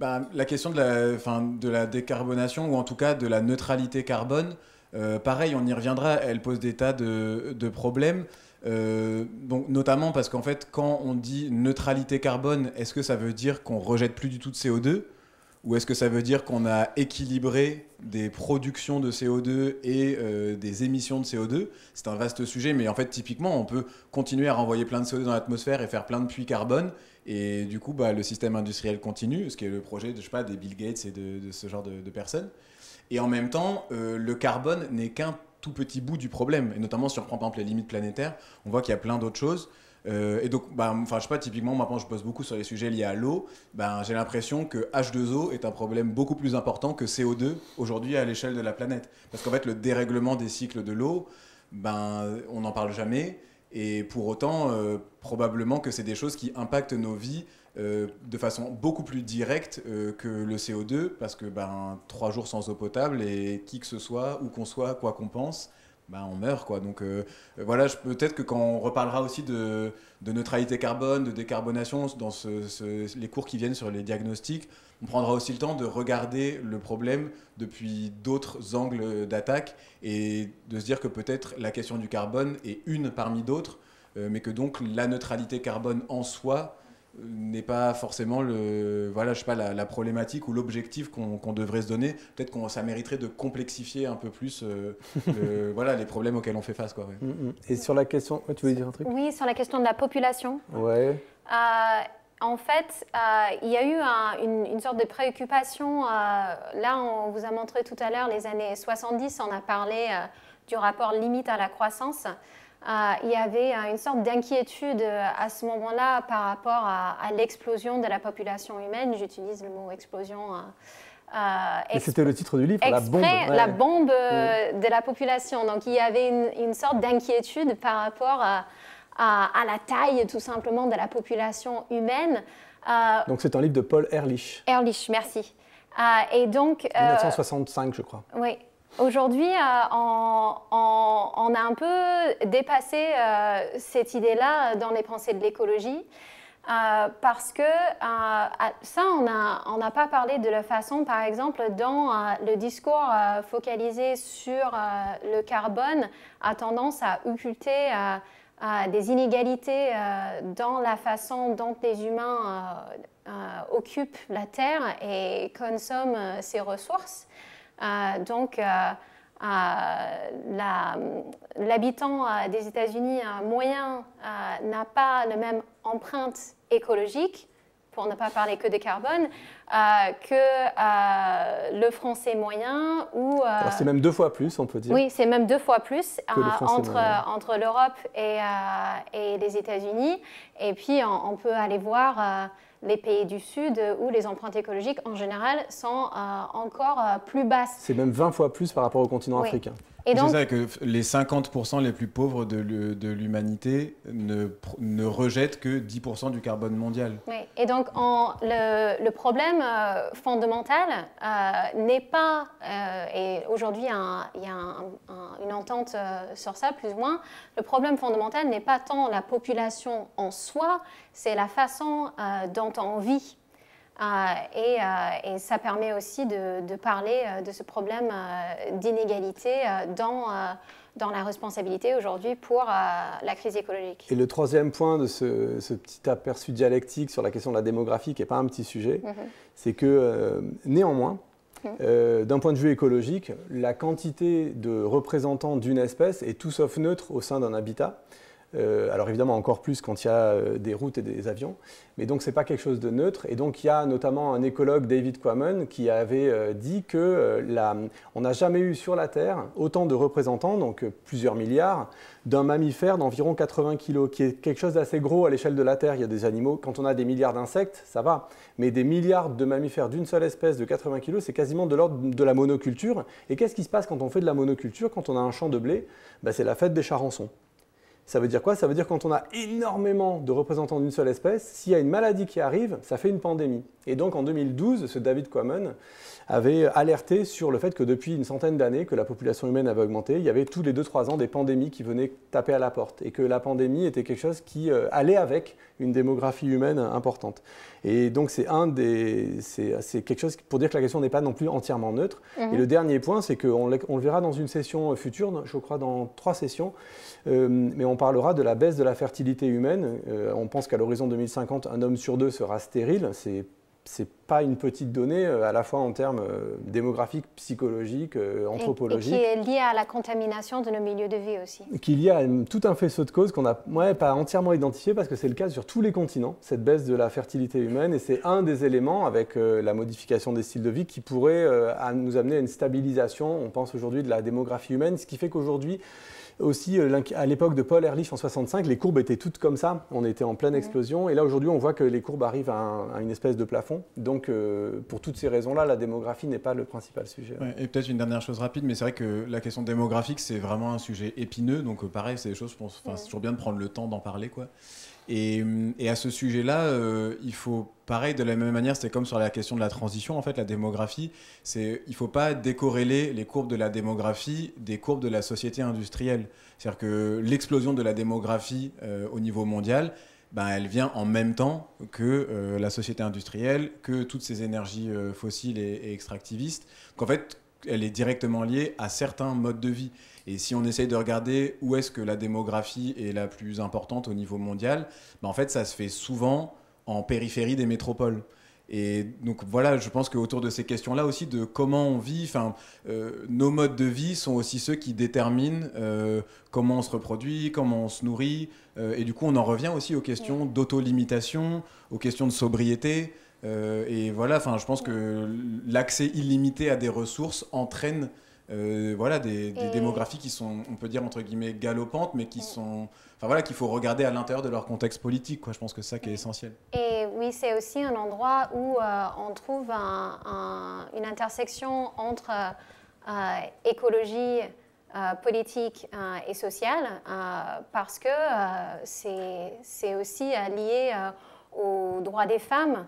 la question de la décarbonation, ou en tout cas de la neutralité carbone, pareil, on y reviendra, elle pose des tas de problèmes. Donc, notamment parce qu'en fait, quand on dit neutralité carbone, est-ce que ça veut dire qu'on rejette plus du tout de CO2 ? Ou est-ce que ça veut dire qu'on a équilibré des productions de CO2 et des émissions de CO2 ? C'est un vaste sujet, mais en fait, typiquement, on peut continuer à renvoyer plein de CO2 dans l'atmosphère et faire plein de puits carbone. Et du coup, le système industriel continue, ce qui est le projet des Bill Gates et de ce genre de personnes. Et en même temps, le carbone n'est qu'un tout petit bout du problème. Et notamment, si on prend par exemple les limites planétaires, on voit qu'il y a plein d'autres choses. Et donc, je sais pas, typiquement, maintenant je bosse beaucoup sur les sujets liés à l'eau. J'ai l'impression que H2O est un problème beaucoup plus important que CO2 aujourd'hui à l'échelle de la planète. Parce qu'en fait, le dérèglement des cycles de l'eau, on n'en parle jamais. Et pour autant, probablement que c'est des choses qui impactent nos vies de façon beaucoup plus directe que le CO2. Parce que 3 jours sans eau potable, et qui que ce soit, où qu'on soit, quoi qu'on pense, on meurt, quoi. Donc voilà, peut-être que quand on reparlera aussi de neutralité carbone, de décarbonation, dans les cours qui viennent sur les diagnostics, on prendra aussi le temps de regarder le problème depuis d'autres angles d'attaque et de se dire que peut-être la question du carbone est une parmi d'autres, mais que donc la neutralité carbone en soi n'est pas forcément la problématique ou l'objectif qu'on devrait se donner. Peut-être que ça mériterait de complexifier un peu plus les problèmes auxquels on fait face, quoi. Ouais. Et sur la question... tu voulais dire un truc ? Oui, sur la question de la population. Ouais. En fait, il y a eu une sorte de préoccupation. Là, on vous a montré tout à l'heure les années 70, on a parlé du rapport limite à la croissance. Il y avait une sorte d'inquiétude à ce moment-là par rapport à l'explosion de la population humaine. J'utilise le mot explosion. Et c'était le titre du livre, la bombe. La bombe de la population. Donc il y avait une sorte d'inquiétude par rapport à la taille tout simplement de la population humaine. Donc c'est un livre de Paul Ehrlich. Ehrlich, merci. Et donc, 1965, je crois. Oui. Aujourd'hui, on a un peu dépassé cette idée-là dans les pensées de l'écologie parce que ça, on n'a pas parlé de la façon, par exemple, dont le discours focalisé sur le carbone a tendance à occulter des inégalités dans la façon dont les humains occupent la Terre et consomment ses ressources. Donc, l'habitant des États-Unis moyen n'a pas la même empreinte écologique, pour ne pas parler que de carbone, que le Français moyen ou... Alors c'est même 2 fois plus, on peut dire. Oui, c'est même 2 fois plus entre l'Europe et les États-Unis. Et puis, on peut aller voir les pays du Sud où les empreintes écologiques, en général, sont encore plus basses. C'est même 20 fois plus par rapport au continent africain. Et donc, c'est ça que les 50% les plus pauvres de l'humanité ne rejettent que 10% du carbone mondial. Oui. Et donc, le problème fondamental n'est pas, et aujourd'hui il y a une entente sur ça, plus ou moins, le problème fondamental n'est pas tant la population en soi, c'est la façon dont on vit. Et ça permet aussi de parler de ce problème d'inégalité dans la responsabilité aujourd'hui pour la crise écologique. Et le troisième point de ce petit aperçu dialectique sur la question de la démographie, qui n'est pas un petit sujet, c'est que néanmoins, d'un point de vue écologique, la quantité de représentants d'une espèce est tout sauf neutre au sein d'un habitat. Alors évidemment encore plus quand il y a des routes et des avions, mais donc c'est pas quelque chose de neutre. Et donc il y a notamment un écologue, David Quammen, qui avait dit que on n'a jamais eu sur la Terre autant de représentants, donc plusieurs milliards, d'un mammifère d'environ 80 kg, qui est quelque chose d'assez gros à l'échelle de la Terre. Il y a des animaux, quand on a des milliards d'insectes, ça va, mais des milliards de mammifères d'une seule espèce de 80 kg, c'est quasiment de l'ordre de la monoculture. Et qu'est-ce qui se passe quand on fait de la monoculture, quand on a un champ de blé? Ben, c'est la fête des charançons. Ça veut dire quoi? Ça veut dire quand on a énormément de représentants d'une seule espèce, s'il y a une maladie qui arrive, ça fait une pandémie. Et donc en 2012, ce David Quammen avait alerté sur le fait que depuis une centaine d'années que la population humaine avait augmenté, il y avait tous les 2-3 ans des pandémies qui venaient taper à la porte et que la pandémie était quelque chose qui allait avec une démographie humaine importante. Et donc c'est quelque chose pour dire que la question n'est pas non plus entièrement neutre. Et le dernier point, c'est qu'on le verra dans une session future, je crois dans 3 sessions, mais on parlera de la baisse de la fertilité humaine. On pense qu'à l'horizon 2050, un homme sur 2 sera stérile. C'est pas une petite donnée, à la fois en termes démographiques, psychologiques, anthropologiques. Et qui est liée à la contamination de nos milieux de vie aussi. Qu'il y a tout un faisceau de causes qu'on n'a pas entièrement identifié, parce que c'est le cas sur tous les continents, cette baisse de la fertilité humaine, et c'est un des éléments, avec la modification des styles de vie, qui pourrait nous amener à une stabilisation, on pense aujourd'hui, de la démographie humaine, ce qui fait qu'aujourd'hui, aussi, à l'époque de Paul Ehrlich en 65, les courbes étaient toutes comme ça, on était en pleine explosion, et là aujourd'hui on voit que les courbes arrivent à une espèce de plafond. Donc pour toutes ces raisons-là, la démographie n'est pas le principal sujet. Ouais, et peut-être une dernière chose rapide, mais c'est vrai que la question démographique, c'est vraiment un sujet épineux, donc pareil, c'est des choses, c'est toujours bien de prendre le temps d'en parler, quoi. Et à ce sujet-là, il faut, pareil, de la même manière, c'était comme sur la question de la transition, en fait, la démographie, il ne faut pas décorréler les courbes de la démographie des courbes de la société industrielle. C'est-à-dire que l'explosion de la démographie au niveau mondial, ben, elle vient en même temps que la société industrielle, que toutes ces énergies fossiles et extractivistes. Donc en fait, elle est directement liée à certains modes de vie. Et si on essaye de regarder où est-ce que la démographie est la plus importante au niveau mondial, ben en fait, ça se fait souvent en périphérie des métropoles. Et donc voilà, je pense qu'autour de ces questions-là aussi, de comment on vit, nos modes de vie sont aussi ceux qui déterminent comment on se reproduit, comment on se nourrit. Et du coup, on en revient aussi aux questions d'auto-limitation, aux questions de sobriété. Et voilà, je pense que l'accès illimité à des ressources entraîne des démographies qui sont, on peut dire entre guillemets, galopantes, mais qui sont, qu'il faut regarder à l'intérieur de leur contexte politique, quoi. Je pense que c'est ça qui est essentiel. Et oui, c'est aussi un endroit où on trouve une intersection entre écologie, politique et sociale, parce que c'est aussi lié aux droits des femmes,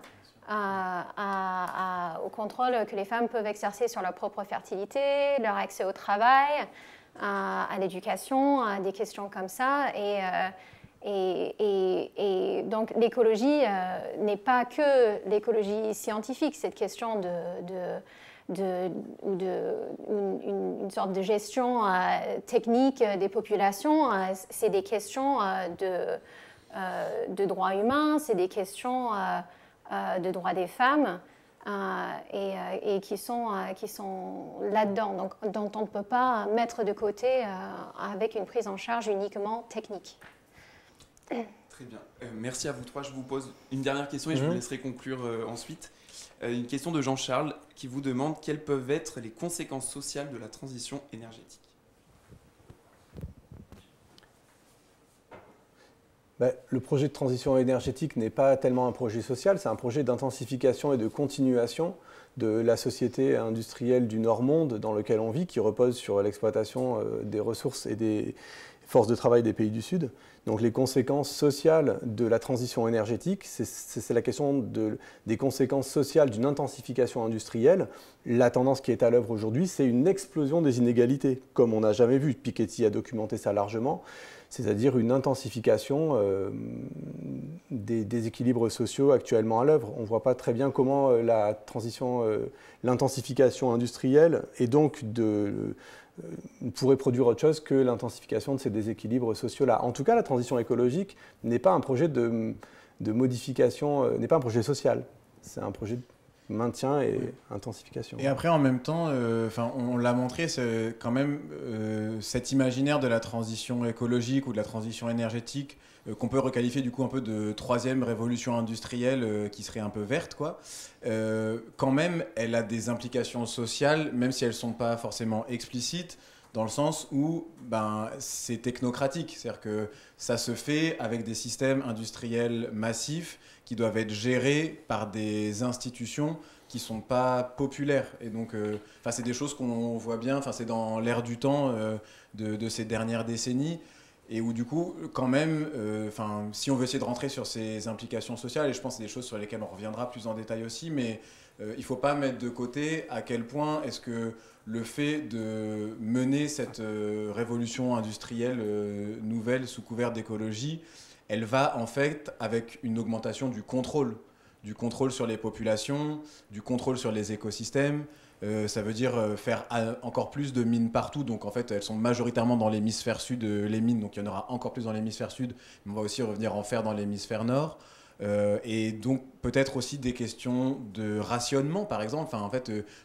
au contrôle que les femmes peuvent exercer sur leur propre fertilité, leur accès au travail, à l'éducation, à des questions comme ça. Et donc l'écologie n'est pas que l'écologie scientifique, cette question une sorte de gestion technique des populations, c'est des questions de droits humains, c'est des questions de droits des femmes et qui sont là-dedans, donc, dont on ne peut pas mettre de côté avec une prise en charge uniquement technique. Très bien. Merci à vous trois. Je vous pose une dernière question et je vous laisserai conclure ensuite. Une question de Jean-Charles qui vous demande quelles peuvent être les conséquences sociales de la transition énergétique. Le projet de transition énergétique n'est pas tellement un projet social, c'est un projet d'intensification et de continuation de la société industrielle du Nord-Monde dans lequel on vit, qui repose sur l'exploitation des ressources et des forces de travail des pays du Sud. Donc les conséquences sociales de la transition énergétique, c'est la question des conséquences sociales d'une intensification industrielle. La tendance qui est à l'œuvre aujourd'hui, c'est une explosion des inégalités, comme on n'a jamais vu. Piketty a documenté ça largement, c'est-à-dire une intensification des déséquilibres sociaux actuellement à l'œuvre. On ne voit pas très bien comment l'intensification industrielle et donc pourrait produire autre chose que l'intensification de ces déséquilibres sociaux-là. En tout cas, la transition écologique n'est pas un projet de modification, n'est pas un projet social. C'est un projet maintien et intensification. Et après, en même temps, on l'a montré, c'est quand même cet imaginaire de la transition écologique ou de la transition énergétique qu'on peut requalifier du coup un peu de troisième révolution industrielle qui serait un peu verte, quoi. Quand même, elle a des implications sociales, même si elles ne sont pas forcément explicites, dans le sens où c'est technocratique. C'est-à-dire que ça se fait avec des systèmes industriels massifs qui doivent être gérés par des institutions qui ne sont pas populaires. Et donc, c'est des choses qu'on voit bien, c'est dans l'air du temps de ces dernières décennies. Et où du coup, quand même, si on veut essayer de rentrer sur ces implications sociales, et je pense que c'est des choses sur lesquelles on reviendra plus en détail aussi, mais il ne faut pas mettre de côté à quel point est-ce que le fait de mener cette révolution industrielle nouvelle sous couvert d'écologie, elle va en fait avec une augmentation du contrôle sur les populations, du contrôle sur les écosystèmes. Ça veut dire faire encore plus de mines partout. Donc en fait, elles sont majoritairement dans l'hémisphère sud, les mines. Donc il y en aura encore plus dans l'hémisphère sud. Mais on va aussi revenir en faire dans l'hémisphère nord. Et donc peut-être aussi des questions de rationnement, par exemple.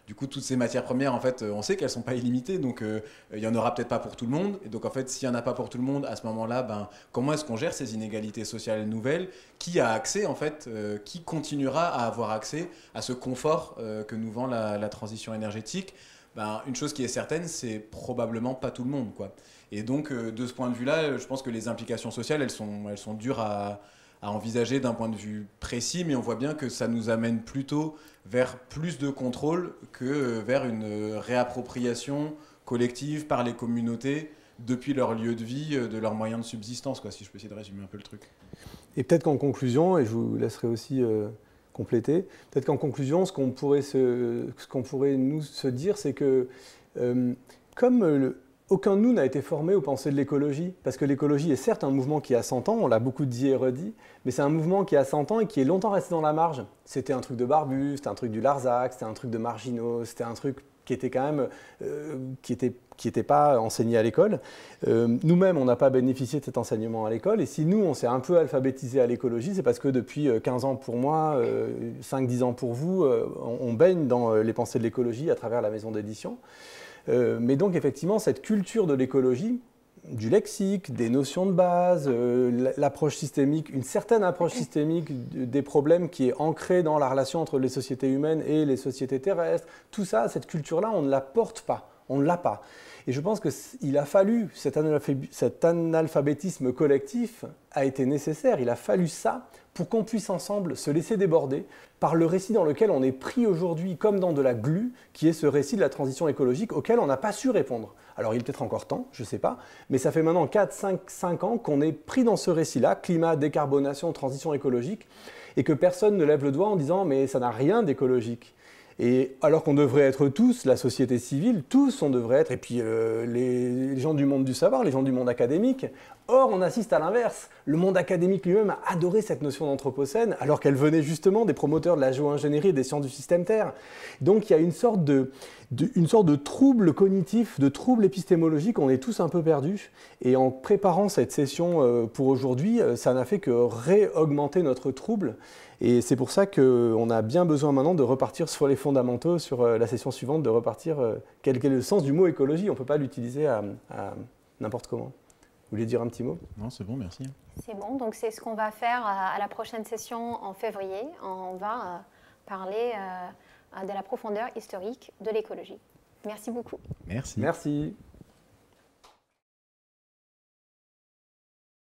Du coup, toutes ces matières premières, en fait, on sait qu'elles ne sont pas illimitées. Donc il n'y en aura peut-être pas pour tout le monde. Et donc en fait, s'il n'y en a pas pour tout le monde, à ce moment-là, comment est-ce qu'on gère ces inégalités sociales nouvelles? Qui a accès, en fait, qui continuera à avoir accès à ce confort que nous vend la transition énergétique? Une chose qui est certaine, c'est probablement pas tout le monde, quoi. Et donc, de ce point de vue-là, je pense que les implications sociales, elles sont dures à envisager d'un point de vue précis, mais on voit bien que ça nous amène plutôt vers plus de contrôle que vers une réappropriation collective par les communautés depuis leur lieu de vie, de leurs moyens de subsistance, quoi, si je peux essayer de résumer un peu le truc. Et peut-être qu'en conclusion, et je vous laisserai aussi compléter, peut-être qu'en conclusion, ce qu'on pourrait nous se dire, c'est que comme aucun de nous n'a été formé aux pensées de l'écologie, parce que l'écologie est certes un mouvement qui a 100 ans, on l'a beaucoup dit et redit, mais c'est un mouvement qui a 100 ans et qui est longtemps resté dans la marge. C'était un truc de barbus, c'était un truc du Larzac, c'était un truc de marginaux, c'était un truc qui était quand même qui était pas enseigné à l'école. Nous-mêmes, on n'a pas bénéficié de cet enseignement à l'école, et si nous, on s'est un peu alphabétisé à l'écologie, c'est parce que depuis 15 ans pour moi, 5-10 ans pour vous, on baigne dans les pensées de l'écologie à travers la maison d'édition. Mais donc effectivement, cette culture de l'écologie, du lexique, des notions de base, l'approche systémique, une certaine approche systémique des problèmes qui est ancrée dans la relation entre les sociétés humaines et les sociétés terrestres, tout ça, cette culture-là, on ne la porte pas, on ne l'a pas. Et je pense qu'il a fallu, cet analphabétisme collectif a été nécessaire, il a fallu ça pour qu'on puisse ensemble se laisser déborder par le récit dans lequel on est pris aujourd'hui comme dans de la glu, qui est ce récit de la transition écologique auquel on n'a pas su répondre. Alors il est peut-être encore temps, je ne sais pas, mais ça fait maintenant 4-5 ans qu'on est pris dans ce récit-là, climat, décarbonation, transition écologique, et que personne ne lève le doigt en disant « mais ça n'a rien d'écologique ». Et alors qu'on devrait être tous, la société civile, tous on devrait être, et puis les gens du monde du savoir, les gens du monde académique. Or, on assiste à l'inverse. Le monde académique lui-même a adoré cette notion d'anthropocène, alors qu'elle venait justement des promoteurs de la géo-ingénierie et des sciences du système Terre. Donc il y a une sorte de trouble cognitif, de trouble épistémologique, on est tous un peu perdus. Et en préparant cette session pour aujourd'hui, ça n'a fait que réaugmenter notre trouble. Et c'est pour ça qu'on a bien besoin maintenant de repartir sur les fondamentaux, sur la session suivante, de repartir quel est le sens du mot écologie. On ne peut pas l'utiliser à n'importe comment. Vous voulez dire un petit mot? Non, c'est bon, merci. C'est bon, donc c'est ce qu'on va faire à la prochaine session en février. On va parler de la profondeur historique de l'écologie. Merci beaucoup. Merci. Merci.